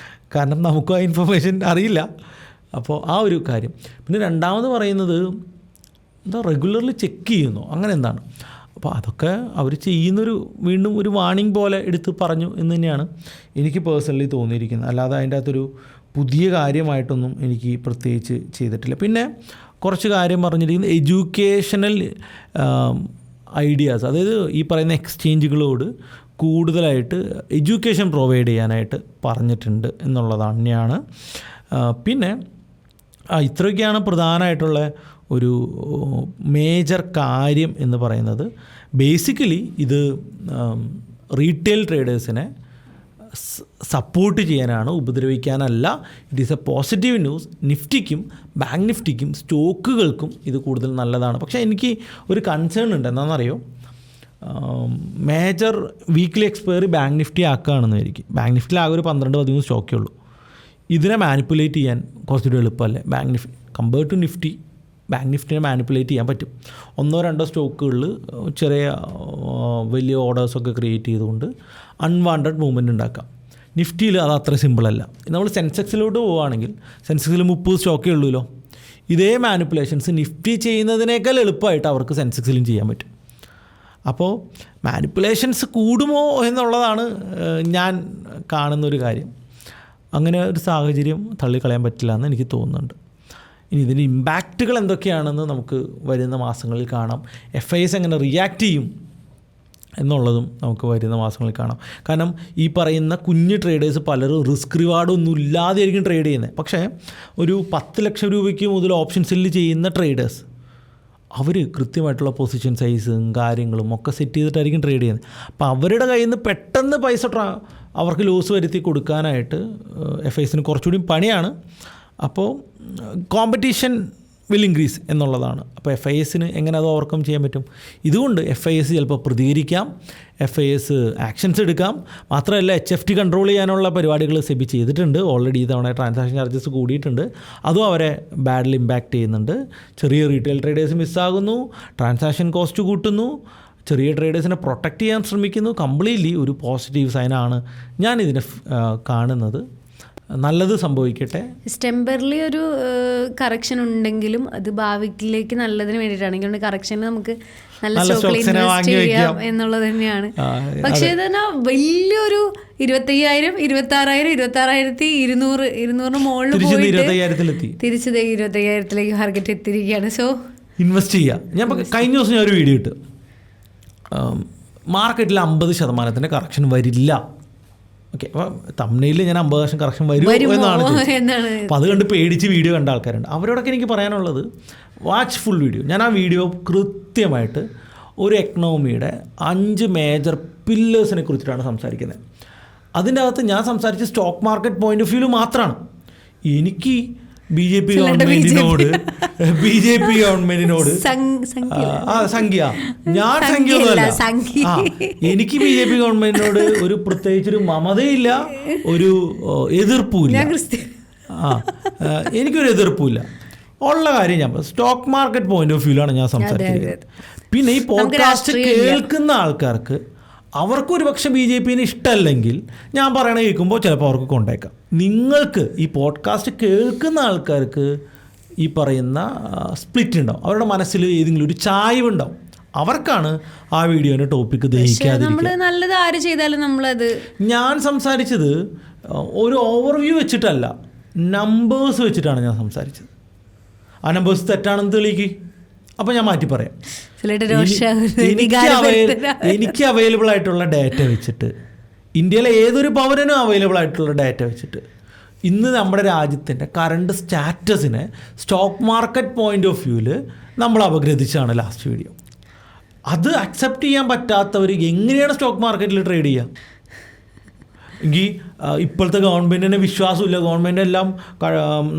Speaker 1: കാരണം നമുക്കും ആ ഇൻഫർമേഷൻ അറിയില്ല. അപ്പോൾ ആ ഒരു കാര്യം. പിന്നെ രണ്ടാമത് പറയുന്നത് റെഗുലർലി ചെക്ക് ചെയ്യുന്നു, അങ്ങനെ എന്താണ്. അപ്പോൾ അതൊക്കെ അവർ ചെയ്യുന്നൊരു വീണ്ടും ഒരു വാണിംഗ് പോലെ എടുത്ത് പറഞ്ഞു എന്ന് തന്നെയാണ് എനിക്ക് പേഴ്സണലി തോന്നിയിരിക്കുന്നത്. അല്ലാതെ അതിൻ്റെ അകത്തൊരു പുതിയ കാര്യമായിട്ടൊന്നും എനിക്ക് പ്രത്യേകിച്ച് ചെയ്തിട്ടില്ല. പിന്നെ കുറച്ച് കാര്യം പറഞ്ഞിരിക്കുന്നത് എഡ്യൂക്കേഷണൽ ഐഡിയാസ്, അതായത് ഈ പറയുന്ന എക്സ്ചേഞ്ചുകളോട് കൂടുതലായിട്ട് എഡ്യൂക്കേഷൻ പ്രൊവൈഡ് ചെയ്യാനായിട്ട് പറഞ്ഞിട്ടുണ്ട് എന്നുള്ളത് തന്നെയാണ്. പിന്നെ ഇത്രയൊക്കെയാണ് പ്രധാനമായിട്ടുള്ള ഒരു മേജർ കാര്യം എന്ന് പറയുന്നത്. ബേസിക്കലി ഇത് റീറ്റെയിൽ ട്രേഡേഴ്സിനെ സപ്പോർട്ട് ചെയ്യാനാണ്, ഉപദ്രവിക്കാനല്ല. It is a positive news. നിഫ്റ്റിക്കും ബാങ്ക് നിഫ്റ്റിക്കും സ്റ്റോക്കുകൾക്കും ഇത് കൂടുതൽ നല്ലതാണ്. പക്ഷേ എനിക്ക് ഒരു കൺസേൺ ഉണ്ട്. എന്താണെന്നറിയോ, major weekly expiry bank Nifty ആക്കുകയാണെന്ന് വിചാരിക്കും. ബാങ്ക് നിഫ്റ്റിയിൽ ആകെ ഒരു 12-13 സ്റ്റോക്കേ ഉള്ളൂ. ഇതിനെ മാനിപ്പുലേറ്റ് ചെയ്യാൻ കുറച്ചുകൂടി എളുപ്പമല്ലേ bank Nifty compare to Nifty. Bank നിഫ്റ്റിനെ മാനിപ്പുലേറ്റ് ചെയ്യാൻ പറ്റും. 1-2 സ്റ്റോക്കുകളിൽ ചെറിയ വലിയ ഓർഡേഴ്സൊക്കെ ക്രിയേറ്റ് ചെയ്തുകൊണ്ട് അൺവാണ്ടഡ് മൂവ്മെൻറ്റ് ഉണ്ടാക്കാം. നിഫ്റ്റിയിൽ അത് അത്ര സിമ്പിളല്ല. നമ്മൾ സെൻസെക്സിലോട്ട് പോവുകയാണെങ്കിൽ സെൻസെക്സിൽ 30 സ്റ്റോക്കേ ഉള്ളൂല്ലോ. ഇതേ മാനിപ്പുലേഷൻസ് നിഫ്റ്റി ചെയ്യുന്നതിനേക്കാൾ എളുപ്പമായിട്ട് അവർക്ക് സെൻസെക്സിലും ചെയ്യാൻ പറ്റും. അപ്പോൾ മാനിപ്പുലേഷൻസ് കൂടുമോ എന്നുള്ളതാണ് ഞാൻ കാണുന്നൊരു കാര്യം. അങ്ങനെ ഒരു സാഹചര്യം തള്ളിക്കളയാൻ പറ്റില്ല എന്ന് എനിക്ക് തോന്നുന്നുണ്ട്. ഇനി ഇതിൻ്റെ ഇമ്പാക്റ്റുകൾ എന്തൊക്കെയാണെന്ന് നമുക്ക് വരുന്ന മാസങ്ങളിൽ കാണാം. FIs എങ്ങനെ റിയാക്ട് ചെയ്യും എന്നുള്ളതും നമുക്ക് വരുന്ന മാസങ്ങളിൽ കാണാം. കാരണം ഈ പറയുന്ന കുഞ്ഞ് ട്രേഡേഴ്സ് പലരും റിസ്ക് റിവാർഡൊന്നും ഇല്ലാതെയായിരിക്കും ട്രേഡ് ചെയ്യുന്നത്. പക്ഷേ ഒരു 10 ലക്ഷം രൂപയ്ക്ക് മുതൽ ഓപ്ഷൻ സെല്ല് ചെയ്യുന്ന ട്രേഡേഴ്സ് അവർ കൃത്യമായിട്ടുള്ള പൊസിഷൻ സൈസും കാര്യങ്ങളും ഒക്കെ സെറ്റ് ചെയ്തിട്ടായിരിക്കും ട്രേഡ് ചെയ്യുന്നത്. അപ്പോൾ അവരുടെ കയ്യിൽ നിന്ന് പെട്ടെന്ന് പൈസ അവർക്ക് ലോസ് വരുത്തി കൊടുക്കാനായിട്ട് FIsന് കുറച്ചുകൂടി പണിയാണ്. അപ്പോൾ കോമ്പറ്റീഷൻ വിൽ ഇൻക്രീസ് എന്നുള്ളതാണ്. അപ്പോൾ FISന് എങ്ങനെ അത് ഓവർകം ചെയ്യാൻ പറ്റും? ഇതുകൊണ്ട് FIS ചിലപ്പോൾ പ്രതികരിക്കാം, FIS ആക്ഷൻസ് എടുക്കാം. മാത്രമല്ല HFT കൺട്രോൾ ചെയ്യാനുള്ള പരിപാടികൾ സെബി ചെയ്തിട്ടുണ്ട് ഓൾറെഡി. ഇതവണ ട്രാൻസാക്ഷൻ ചാർജസ് കൂടിയിട്ടുണ്ട്, അതും അവരെ ബാഡിൽ ഇമ്പാക്റ്റ് ചെയ്യുന്നുണ്ട്. ചെറിയ റീറ്റെയിൽ ട്രേഡേഴ്സ് മിസ്സാകുന്നു, ട്രാൻസാക്ഷൻ കോസ്റ്റ് കൂട്ടുന്നു, ചെറിയ ട്രേഡേഴ്സിനെ പ്രൊട്ടക്റ്റ് ചെയ്യാൻ ശ്രമിക്കുന്നു. കംപ്ലീറ്റ്ലി ഒരു പോസിറ്റീവ് സൈനാണ് ഞാനിതിനെ കാണുന്നത്. നല്ലത് സംഭവിക്കട്ടെ.
Speaker 2: ടെമ്പറലി ഒരു കറക്ഷൻ ഉണ്ടെങ്കിലും അത് ഭാവിയിലേക്ക് നല്ലതിന് വേണ്ടിയിട്ടാണ്. എനിക്ക് കറക്ഷന് നമുക്ക് നല്ല സ്റ്റോക്കിൽ ഇൻവെസ്റ്റ് ചെയ്യാം എന്നുള്ളത് തന്നെയാണ്. പക്ഷേ ഇതന്നെ വലിയൊരു 25,000, 26,000, 26,200 മുകളിൽ പോയിട്ട് തിരിച്ച് 25,000 മാർക്കറ്റ് എത്തിയിരിക്കുകയാണ്. സോ
Speaker 1: ഇൻവെസ്റ്റ് ചെയ്യാം. ഞാൻ കഴിഞ്ഞ ദിവസം ഞാൻ ഒരു വീഡിയോ ഇട്ട്, മാർക്കറ്റിൽ 50% കറക്ഷൻ വരില്ല. ഓക്കെ, അപ്പോൾ തമിഴിൽ ഞാൻ 50% കറക്ഷൻ വരുമോ എന്നാണ്. അപ്പോൾ അത് കണ്ട് പേടിച്ച് വീഡിയോ കണ്ട ആൾക്കാരുണ്ട്. അവരോടൊക്കെ എനിക്ക് പറയാനുള്ളത്, വാച്ച് ഫുൾ വീഡിയോ. ഞാൻ ആ വീഡിയോ കൃത്യമായിട്ട് ഒരു എക്കണോമിയുടെ 5 മേജർ പില്ലേഴ്സിനെ കുറിച്ചിട്ടാണ് സംസാരിക്കുന്നത്. അതിൻ്റെ അകത്ത് ഞാൻ സംസാരിച്ച stock market point of view മാത്രമാണ്. എനിക്ക് BJP ഗവൺമെന്റിനോട് സംഖ്യ ഞാൻ സംഖ്യയൊന്നുമല്ല. എനിക്ക് BJP ഗവൺമെന്റിനോട് ഒരു പ്രത്യേകിച്ചൊരു മമതയില്ല, ഒരു എതിർപ്പുമില്ല. എനിക്കൊരു എതിർപ്പുമില്ല. ഉള്ള കാര്യം ഞാൻ സ്റ്റോക്ക് മാർക്കറ്റ് പോയിന്റ് ഓഫ് വ്യൂലാണ് ഞാൻ സംസാരിക്കുന്നത്. പിന്നെ ഈ പോഡ്കാസ്റ്റ് കേൾക്കുന്ന ആൾക്കാർക്ക് അവർക്കൊരു പക്ഷെ BJPനെ ഇഷ്ടമല്ലെങ്കിൽ ഞാൻ പറയണ കേൾക്കുമ്പോൾ ചിലപ്പോൾ അവർക്ക് കൊണ്ടേക്കാം. നിങ്ങൾക്ക് ഈ പോഡ്കാസ്റ്റ് കേൾക്കുന്ന ആൾക്കാർക്ക് ഈ പറയുന്ന സ്പ്ലിറ്റ് ഉണ്ടാവും, അവരുടെ മനസ്സിൽ ഏതെങ്കിലും ഒരു ചായ്വ് ഉണ്ടാവും. അവർക്കാണ് ആ വീഡിയോൻ്റെ ടോപ്പിക്ക് ദഹിക്കാതിരിക്കുക. ഞാൻ സംസാരിച്ചത് ഒരു ഓവർവ്യൂ വെച്ചിട്ടല്ല, നമ്പേഴ്സ് വെച്ചിട്ടാണ് ഞാൻ സംസാരിച്ചത്. ആ നമ്പേഴ്സ് തെറ്റാണെന്ന് തെളിയിക്ക്, അപ്പോൾ ഞാൻ മാറ്റി പറയാം. എനിക്ക് അവൈലബിൾ ആയിട്ടുള്ള ഡാറ്റ വെച്ചിട്ട്, ഇന്ത്യയിലെ ഏതൊരു പൗരനും അവൈലബിൾ ആയിട്ടുള്ള ഡാറ്റ വെച്ചിട്ട് ഇന്ന് നമ്മുടെ രാജ്യത്തിൻ്റെ കറണ്ട് സ്റ്റാറ്റസിനെ സ്റ്റോക്ക് മാർക്കറ്റ് പോയിന്റ് ഓഫ് വ്യൂവിൽ നമ്മൾ അപഗ്രഥിച്ചാണ് ലാസ്റ്റ് വീഡിയോ. അത് അക്സെപ്റ്റ് ചെയ്യാൻ പറ്റാത്തവർ എങ്ങനെയാണ് സ്റ്റോക്ക് മാർക്കറ്റിൽ ട്രേഡ് ചെയ്യുക? എങ്കിൽ ഇപ്പോഴത്തെ ഗവൺമെൻറ്റിന് വിശ്വാസമില്ല, ഗവൺമെൻറ് എല്ലാം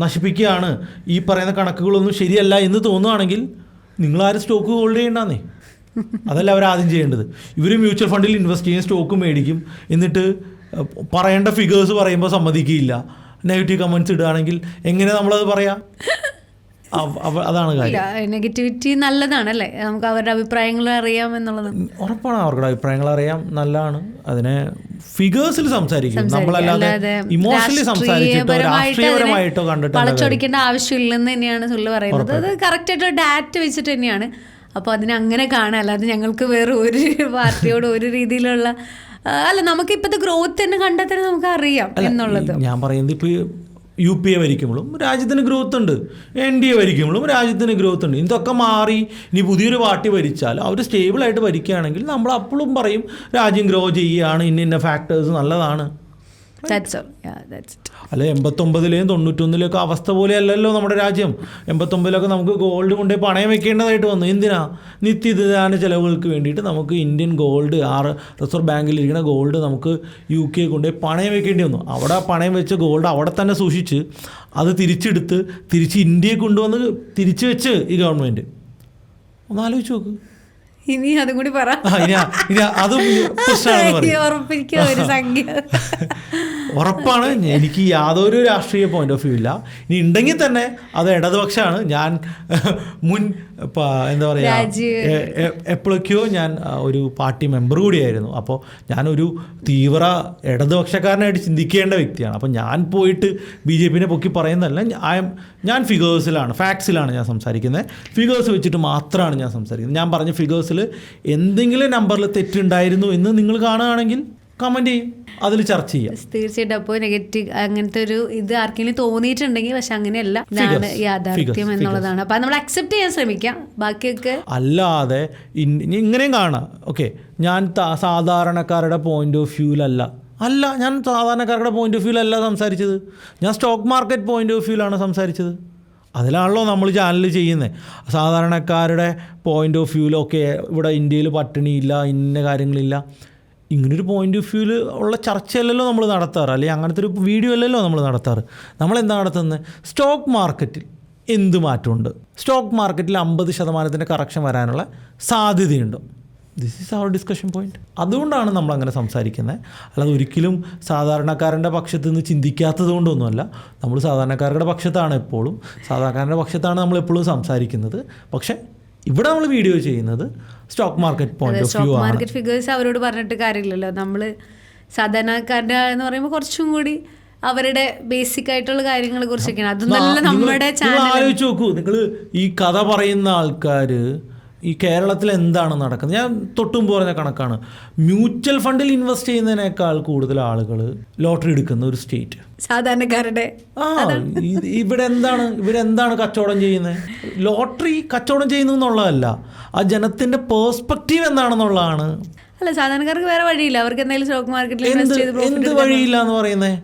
Speaker 1: നശിപ്പിക്കുകയാണ്, ഈ പറയുന്ന കണക്കുകളൊന്നും ശരിയല്ല എന്ന് തോന്നുകയാണെങ്കിൽ നിങ്ങളാരും സ്റ്റോക്ക് ഹോൾഡ് ചെയ്യണ്ടെന്നേ. അതല്ല അവരാദ്യം ചെയ്യേണ്ടത്. ഇവർ മ്യൂച്വൽ ഫണ്ടിൽ ഇൻവെസ്റ്റ് ചെയ്യും, സ്റ്റോക്ക് മേടിക്കും, എന്നിട്ട് പറയേണ്ട ഫിഗേഴ്സ് പറയുമ്പോൾ സമ്മതിക്കില്ല, നെഗറ്റീവ് കമൻറ്റ്സ് ഇടുകയാണെങ്കിൽ എങ്ങനെ നമ്മളത് പറയാം? അതാണ് കാര്യം.
Speaker 2: നെഗറ്റിവിറ്റി നല്ലതാണല്ലേ, നമുക്ക് അവരുടെ അഭിപ്രായങ്ങൾ അറിയാം എന്നുള്ളത്
Speaker 1: ഉറപ്പാണ്. അവരുടെ അഭിപ്രായങ്ങൾ അറിയാം, നല്ലതാണ്. അതിനെ ഫിഗേഴ്സിൽ സംസാരിക്കും, നമ്മളല്ലാതെ ഇമോഷണലി സംസാരിച്ചിട്ടോ രാഷ്ട്രീയപരമായിട്ടോ കണ്ടിട്ട്
Speaker 2: വളച്ചൊടിക്കേണ്ട ആവശ്യമില്ലെന്ന് തന്നെയാണ് സുള്ളു പറയുന്നത്. അത് കറക്റ്റായിട്ടുള്ള ഡാറ്റ വെച്ചിട്ട് തന്നെയാണ്. അപ്പോൾ അതിനെ അങ്ങനെ കാണാം, അല്ലാതെ ഞങ്ങൾക്ക് വേറെ ഒരു പാർട്ടിയോട് ഒരു രീതിയിലുള്ള അല്ല, നമുക്ക് ഇപ്പോഴത്തെ ഗ്രോത്ത് തന്നെ കണ്ടാൽ തന്നെ നമുക്ക് അറിയാം എന്നുള്ളത്.
Speaker 1: ഞാൻ പറയുന്നത് ഇപ്പോൾ UPA ഭരിക്കുമ്പോഴും രാജ്യത്തിന് ഗ്രോത്ത് ഉണ്ട്, NDA ഭരിക്കുമ്പോഴും രാജ്യത്തിന് ഗ്രോത്ത് ഉണ്ട്. ഇതൊക്കെ മാറി ഇനി പുതിയൊരു പാർട്ടി ഭരിച്ചാൽ അവർ സ്റ്റേബിളായിട്ട് ഭരിക്കുകയാണെങ്കിൽ നമ്മൾ അപ്പോഴും പറയും രാജ്യം ഗ്രോ ചെയ്യുകയാണ്, ഇന്ന ഫാക്ടേഴ്സ് നല്ലതാണ്. അല്ലെ 89-ലെയും 91-ലെയൊക്കെ അവസ്ഥ പോലെ അല്ലല്ലോ നമ്മുടെ രാജ്യം. 89-ലൊക്കെ നമുക്ക് ഗോൾഡ് കൊണ്ടേ പണയം വെക്കേണ്ടതായിട്ട് വന്നു. എന്തിനാ? നിത്യദിന ചിലവുകൾക്ക് വേണ്ടിയിട്ട് നമുക്ക് ഇന്ത്യൻ ഗോൾഡ്, റിസർവ് ബാങ്കിലിരിക്കുന്ന ഗോൾഡ് നമുക്ക് UK കൊണ്ടേ പണയം വെക്കേണ്ടി വന്നു. അവിടെ പണയം വെച്ച ഗോൾഡ് അവിടെ തന്നെ സൂക്ഷിച്ച് അത് തിരിച്ചെടുത്ത് തിരിച്ച് ഇന്ത്യയെ കൊണ്ടുവന്ന് തിരിച്ചു വെച്ച് ഈ ഗവൺമെൻറ്. ഒന്ന് ആലോചിച്ച് നോക്ക്.
Speaker 2: ഇനി അതും കൂടി പറ.
Speaker 1: അതും ഉറപ്പാണ്. എനിക്ക് യാതൊരു രാഷ്ട്രീയ പോയിന്റ് ഓഫ് വ്യൂ ഇല്ല. ഇനി ഉണ്ടെങ്കിൽ തന്നെ അത് ഇടതുപക്ഷമാണ്. ഞാൻ മുൻ എന്താ പറയുക, എപ്പോഴൊക്കെയോ ഞാൻ ഒരു പാർട്ടി മെമ്പർ കൂടിയായിരുന്നു. അപ്പോൾ ഞാനൊരു തീവ്ര ഇടതുപക്ഷക്കാരനായിട്ട് ചിന്തിക്കേണ്ട വ്യക്തിയാണ്. അപ്പോൾ ഞാൻ പോയിട്ട് BJPനെ പൊക്കി പറയുന്നതല്ല, ഞാൻ ഫിഗേഴ്സിലാണ്, ഫാക്ട്സിലാണ് ഞാൻ സംസാരിക്കുന്നത്. ഫിഗേഴ്സ് വെച്ചിട്ട് മാത്രമാണ് ഞാൻ സംസാരിക്കുന്നത്. ഞാൻ പറഞ്ഞ ഫിഗേഴ്സിൽ എന്തെങ്കിലും നമ്പറിൽ തെറ്റുണ്ടായിരുന്നു എന്ന് നിങ്ങൾ കാണുകയാണെങ്കിൽ കമൻറ്റ് ചെയ്യും, അതിൽ ചർച്ച ചെയ്യാം.
Speaker 2: തീർച്ചയായിട്ടും. അപ്പോൾ നെഗറ്റീവ് അങ്ങനത്തെ ഒരു ഇത് ആർക്കെങ്കിലും തോന്നിയിട്ടുണ്ടെങ്കിൽ, പക്ഷെ അങ്ങനെയല്ല, ഇതാണ് യാഥാർത്ഥ്യം എന്നുള്ളതാണ്. അപ്പോൾ നമ്മൾ അക്സെപ്റ്റ് ചെയ്യാൻ ശ്രമിക്കാം. ബാക്കിയൊക്കെ
Speaker 1: അല്ലാതെ ഇങ്ങനെയും കാണാം. ഓക്കെ, ഞാൻ സാധാരണക്കാരുടെ പോയിന്റ് ഓഫ് വ്യൂവിലല്ല, ഞാൻ സാധാരണക്കാരുടെ പോയിന്റ് ഓഫ് വ്യൂവിലല്ല സംസാരിച്ചത്, ഞാൻ സ്റ്റോക്ക് മാർക്കറ്റ് പോയിന്റ് ഓഫ് വ്യൂവിലാണ് സംസാരിച്ചത്. അതിലാണല്ലോ നമ്മൾ ചാനൽ ചെയ്യുന്നത്. സാധാരണക്കാരുടെ പോയിന്റ് ഓഫ് വ്യൂവിലൊക്കെ ഇവിടെ ഇന്ത്യയിൽ പട്ടിണിയില്ല, ഇന്ന കാര്യങ്ങളില്ല, ഇങ്ങനൊരു പോയിന്റ് ഓഫ് വ്യൂവിൽ ഉള്ള ചർച്ചയല്ലല്ലോ നമ്മൾ നടത്താറ്, അല്ലെങ്കിൽ അങ്ങനത്തെ ഒരു വീഡിയോ അല്ലല്ലോ നമ്മൾ നടത്താറ്. നമ്മളെന്താ നടത്തുന്നത്? സ്റ്റോക്ക് മാർക്കറ്റിൽ എന്ത് മാറ്റമുണ്ട്? സ്റ്റോക്ക് മാർക്കറ്റിൽ 50% കറക്ഷൻ വരാനുള്ള സാധ്യതയുണ്ടോ? This is our discussion point. അതുകൊണ്ടാണ് നമ്മളങ്ങനെ സംസാരിക്കുന്നത്. അല്ലാതെ ഒരിക്കലും സാധാരണക്കാരൻ്റെ പക്ഷത്ത് നിന്ന് ചിന്തിക്കാത്തത് കൊണ്ടൊന്നുമല്ല. നമ്മൾ സാധാരണക്കാരുടെ പക്ഷത്താണ് എപ്പോഴും, സാധാരണക്കാരൻ്റെ പക്ഷത്താണ് നമ്മൾ എപ്പോഴും സംസാരിക്കുന്നത്. പക്ഷേ ഇവിടെ നമ്മൾ വീഡിയോ ചെയ്യുന്നത് stock market point of view ആണ്.
Speaker 2: മാർക്കറ്റ് ഫിഗേഴ്സ് അവരോട് പറഞ്ഞിട്ട് കാര്യമില്ലല്ലോ. നമ്മൾ സാധാരണക്കാരുടെ എന്ന് പറയുമ്പോൾ കുറച്ചും കൂടി അവരുടെ ബേസിക് ആയിട്ടുള്ള കാര്യങ്ങളെ കുറിച്ചൊക്കെയാണ്. അതൊന്നല്ല നമ്മുടെ ചാനൽ.
Speaker 1: ആലോചിച്ച് നോക്കൂ, നിങ്ങൾ ഈ കഥ പറയുന്ന ആൾക്കാർ ഈ കേരളത്തിൽ എന്താണ് നടക്കുന്നത്? ഞാൻ തൊട്ടും പറഞ്ഞ കണക്കാണ്. മ്യൂച്വൽ ഫണ്ടിൽ ഇൻവെസ്റ്റ് ചെയ്യുന്നതിനേക്കാൾ കൂടുതൽ ആളുകൾ ലോട്ടറി എടുക്കുന്ന ഒരു സ്റ്റേറ്റ്
Speaker 2: സാധാരണക്കാരുടെ.
Speaker 1: ഇവരെന്താണ് കച്ചവടം ചെയ്യുന്നത്? ലോട്ടറി കച്ചവടം ചെയ്യുന്നു എന്നുള്ളതല്ല, ആ ജനത്തിന്റെ പേഴ്സ്പെക്റ്റീവ് എന്താണെന്നുള്ളതാണ്.
Speaker 2: അല്ല, സാധാരണക്കാർക്ക് വേറെ വഴിയില്ല. അവർക്ക് എന്തെങ്കിലും സ്റ്റോക്ക് മാർക്കറ്റിൽ
Speaker 1: എന്ത് വഴിയില്ല എന്ന് പറയുന്നത്?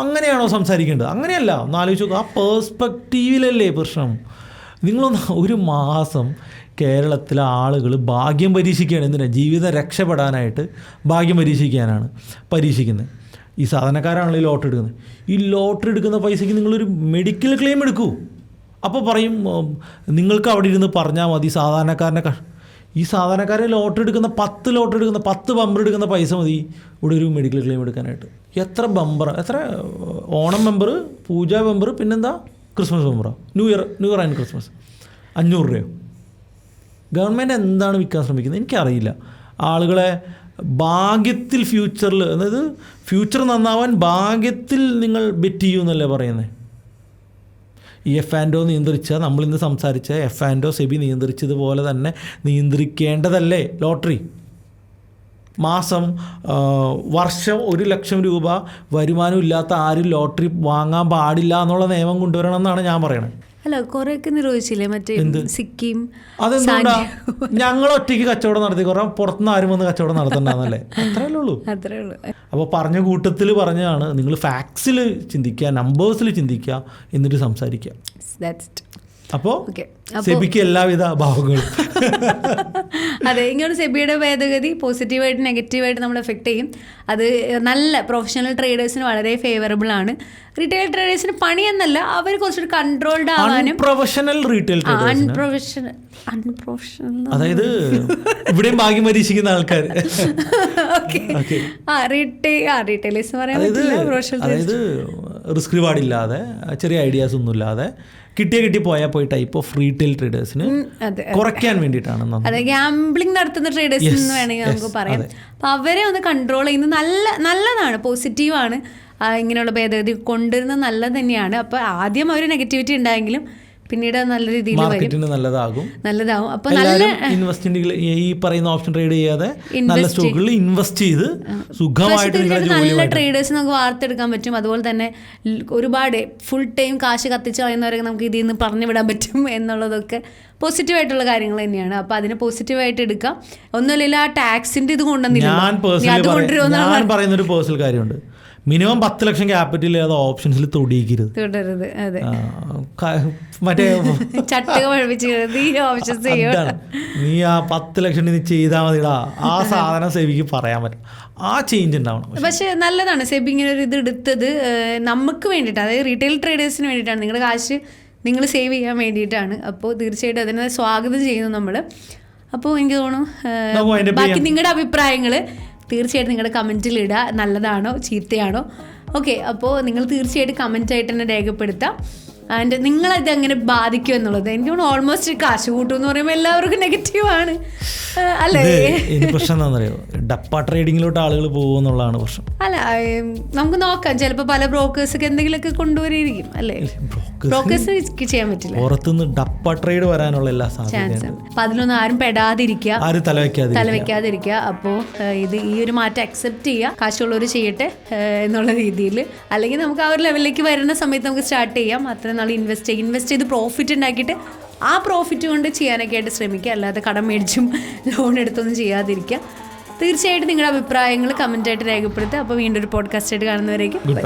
Speaker 1: അങ്ങനെയാണോ സംസാരിക്കേണ്ടത്? അങ്ങനെയല്ല. ഒന്ന് ആലോചിച്ച് നോക്കുക, ആ പേഴ്സ്പെക്റ്റീവിലല്ലേ പ്രശ്നം. നിങ്ങളൊന്ന് ഒരു മാസം കേരളത്തിലെ ആളുകൾ ഭാഗ്യം പരീക്ഷിക്കുകയാണ്. എന്തിനാണ്? ജീവിതം രക്ഷപ്പെടാനായിട്ട് ഭാഗ്യം പരീക്ഷിക്കുന്നത്. ഈ സാധാരണക്കാരാണല്ലോ ഈ ലോട്ടറി എടുക്കുന്നത്. ഈ ലോട്ടറി എടുക്കുന്ന പൈസയ്ക്ക് നിങ്ങളൊരു മെഡിക്കൽ ക്ലെയിം എടുക്കൂ. അപ്പോൾ പറയും നിങ്ങൾക്ക് അവിടെ ഇരുന്ന് പറഞ്ഞാൽ മതി. ഈ സാധാരണക്കാരെ ലോട്ടറി എടുക്കുന്ന 10 ബമ്പർ എടുക്കുന്ന പൈസ മതി ഇവിടെ ഒരു മെഡിക്കൽ ക്ലെയിം എടുക്കാനായിട്ട്. എത്ര ബമ്പർ, എത്ര ഓണം ബമ്പർ, പൂജ ബമ്പർ, പിന്നെന്താ ക്രിസ്മസ് ബമ്പറോ, ന്യൂ ഇയർ ആൻഡ് ക്രിസ്മസ് 500 രൂപയോ? ഗവൺമെൻറ് എന്താണ് വിൽക്കാൻ ശ്രമിക്കുന്നത്? എനിക്കറിയില്ല. ആളുകളെ ഭാഗ്യത്തിൽ ഫ്യൂച്ചറിൽ, അതായത് ഫ്യൂച്ചർ നന്നാവാൻ ഭാഗ്യത്തിൽ നിങ്ങൾ ബെറ്റ് ചെയ്യൂ എന്നല്ലേ പറയുന്നത്. ഈ F&O നിയന്ത്രിച്ച, നമ്മളിന്ന് സംസാരിച്ച F&O സെബി നിയന്ത്രിച്ചതുപോലെ തന്നെ നിയന്ത്രിക്കേണ്ടതല്ലേ ലോട്ടറി? വർഷം 1 ലക്ഷം രൂപ വരുമാനം ഇല്ലാത്ത ആരും ലോട്ടറി വാങ്ങാൻ പാടില്ല എന്നുള്ള നിയമം കൊണ്ടുവരണം എന്നാണ് ഞാൻ പറയണത്.
Speaker 2: അല്ല, കുറെയൊക്കെ നിരോധിച്ചില്ലേ മറ്റേ സിക്കിം?
Speaker 1: അതെന്തുകൊണ്ടാ? ഞങ്ങൾ ഒറ്റയ്ക്ക് കച്ചവടം നടത്തി, കുറേ പുറത്തുനിന്ന് ആരും വന്ന് കച്ചവടം നടത്തണ്ടെന്നല്ലേ? അത്രയല്ലേ ഉള്ളൂ. അപ്പോൾ പറഞ്ഞ കൂട്ടത്തിൽ പറഞ്ഞതാണ്, നിങ്ങൾ ഫാക്ട്സിൽ ചിന്തിക്കുക, നമ്പേഴ്സിൽ ചിന്തിക്കുക, എന്നിട്ട് സംസാരിക്കുക. അപ്പോൾ സെബിക്ക് എല്ലാവിധ ഭാവങ്ങളും.
Speaker 2: അതെ, ഇങ്ങനെ സെബിയുടെ ഭേദഗതി പോസിറ്റീവായിട്ട് നെഗറ്റീവായിട്ട് നമ്മൾ എഫക്റ്റ് ചെയ്യും. അത് നല്ല പ്രൊഫഷണൽ ട്രേഡേഴ്സിന് വളരെ ഫേവറബിൾ ആണ്. റീറ്റെയിൽ ട്രേഡേഴ്സിന് പണിയെന്നല്ല, അവർ കുറച്ചുകൂടി കൺട്രോൾഡ് ആവാനും.
Speaker 1: പ്രൊഫഷണൽ റീറ്റെയിൽ
Speaker 2: അൺപ്രൊഫഷണൽ,
Speaker 1: അതായത് ഇവിടെയും ഭാഗ്യം പരീക്ഷിക്കുന്ന ആൾക്കാർ.
Speaker 2: റീറ്റെയിലേഴ്സ് പറയാൻ പറ്റില്ല.
Speaker 1: അതായത് റിസ്ക് റിവാർഡ് ഇല്ലാതെ, ചെറിയ ഐഡിയാസ് ഒന്നും ഇല്ലാതെ കിട്ടി പോയ ടൈപ്പ് ഓഫ് റീറ്റെയിൽ ട്രേഡേഴ്സിന് കുറയ്ക്കാൻ വേണ്ടിയിട്ടാണ്.
Speaker 2: അതെ, ഗാംബ്ലിംഗ് നടത്തുന്ന ട്രേഡേഴ്സ് എന്ന് വേണമെങ്കിൽ നമുക്ക് പറയാം. അപ്പോൾ അവരെ ഒന്ന് കൺട്രോൾ ചെയ്യുന്നത് നല്ലതാണ്, പോസിറ്റീവാണ്. ഇങ്ങനെയുള്ള ഭേദഗതി കൊണ്ടുവരുന്നത് നല്ലത് തന്നെയാണ്. അപ്പോൾ ആദ്യം അവർ നെഗറ്റിവിറ്റി ഉണ്ടായെങ്കിലും പിന്നീട് നല്ല രീതിയിൽ
Speaker 1: നല്ലതാകും.
Speaker 2: അപ്പോൾ നല്ല
Speaker 1: ഇൻവെസ്റ്റ്മെന്റ്, ഈ പറയുന്ന ഓപ്ഷൻ ട്രേഡ് ചെയ്യാതെ നല്ല സ്റ്റോക്കുകളിൽ ഇൻവെസ്റ്റ് ചെയ്ത് സുഖമായിട്ട്
Speaker 2: നല്ല ട്രേഡേഴ്സ് നമുക്ക് വാർത്തെടുക്കാൻ പറ്റും. അതുപോലെ തന്നെ ഒരുപാട് ഫുൾ ടൈം കാശ് കത്തിച്ച് കളയുന്നവരൊക്കെ നമുക്ക് ഇതിൽ നിന്ന് പറഞ്ഞു വിടാൻ പറ്റും എന്നുള്ളതൊക്കെ പോസിറ്റീവായിട്ടുള്ള കാര്യങ്ങൾ തന്നെയാണ്. അപ്പോൾ അതിനെ പോസിറ്റീവായിട്ട് എടുക്കാം. ഒന്നുമില്ല, ആ ടാക്സിന്റെ ഇത് കൊണ്ടുവന്നില്ല.
Speaker 1: ഞാൻ പറയുന്നൊരു പേഴ്സണൽ കാര്യമുണ്ട്. മിനിമം 10 ലക്ഷം ക്യാപിറ്റൽ ഏതാ ഓപ്ഷൻസിൽ തുടരുത്. മറ്റേ നീ ആ 10 ലക്ഷം നീ ചെയ്താൽ മതിടാ, ആ സാധനം സെബിക്ക് പറയാൻ പറ്റും. ആ ചേഞ്ച് ഉണ്ടാവണം.
Speaker 2: പക്ഷെ നല്ലതാണ് സെബി ഇങ്ങനെ ഒരു ഇത് എടുത്തത് നമുക്ക് വേണ്ടിയിട്ടാണ്, അതായത് റീറ്റെയിൽ ട്രേഡേഴ്സിന് വേണ്ടിയിട്ടാണ്. നിങ്ങളുടെ കാശ് നിങ്ങൾ സേവ് ചെയ്യാൻ വേണ്ടിയിട്ടാണ്. അപ്പോൾ തീർച്ചയായിട്ടും അതിനെ സ്വാഗതം ചെയ്യുന്നു നമ്മൾ. അപ്പോൾ എനിക്ക് തോന്നുന്നു ബാക്കി നിങ്ങളുടെ അഭിപ്രായങ്ങൾ തീർച്ചയായിട്ടും നിങ്ങളുടെ കമൻറ്റിൽ ഇടുക. നല്ലതാണോ ചീത്തയാണോ? ഓക്കെ, അപ്പോൾ നിങ്ങൾ തീർച്ചയായിട്ടും കമൻറ്റായിട്ട് തന്നെ രേഖപ്പെടുത്താം. ആൻഡ് നിങ്ങളത് എങ്ങനെ ബാധിക്കും എന്നുള്ളത്. എനിക്ക് തോന്നുന്നു ഓൾമോസ്റ്റ് കാശ് കൂട്ടും എന്ന് പറയുമ്പോൾ എല്ലാവർക്കും നെഗറ്റീവാണ് അല്ലേ?
Speaker 1: പ്രശ്നം എന്താണെന്നറിയോ? ഡപ്പ ട്രേഡിങ്ങിലോട്ട് ആളുകൾ പോകുമെന്നുള്ളതാണ് പ്രശ്നം.
Speaker 2: അല്ല, നമുക്ക് നോക്കാം. ചിലപ്പോൾ പല ബ്രോക്കേഴ്സൊക്കെ എന്തെങ്കിലുമൊക്കെ കൊണ്ടുവരികയും അല്ലേ? ബ്രോക്കേഴ്സിന് ചെയ്യാൻ പറ്റില്ല.
Speaker 1: പുറത്തുനിന്ന് ഡപ്പ ട്രേഡ് വരാനുള്ള എല്ലാ സാധ്യതയും.
Speaker 2: അപ്പം അതിലൊന്നും ആരും പെടാതിരിക്കുക,
Speaker 1: ആരും
Speaker 2: തലവെക്കാതിരിക്കുക. അപ്പോൾ ഈ ഒരു മാറ്റം അക്സെപ്റ്റ് ചെയ്യുക. കാശുള്ളവർ ചെയ്യട്ടെ എന്നുള്ള രീതിയിൽ. അല്ലെങ്കിൽ നമുക്ക് ആ ഒരു ലെവലിലേക്ക് വരുന്ന സമയത്ത് നമുക്ക് സ്റ്റാർട്ട് ചെയ്യാം. അത്രയും നാൾ ഇൻവെസ്റ്റ് ചെയ്ത് പ്രോഫിറ്റ് ഉണ്ടാക്കിയിട്ട് ആ പ്രോഫിറ്റ് കൊണ്ട് ചെയ്യാനൊക്കെ ആയിട്ട് ശ്രമിക്കുക. അല്ലാതെ കടം മേടിച്ചും ലോൺ എടുത്തൊന്നും ചെയ്യാതിരിക്കുക. തീർച്ചയായിട്ടും നിങ്ങളുടെ അഭിപ്രായങ്ങൾ കമൻറ്റായിട്ട് രേഖപ്പെടുത്തുക. അപ്പോൾ വീണ്ടും ഒരു പോഡ്കാസ്റ്റ് ആയിട്ട് കാണുന്നവരേക്കും ബൈ.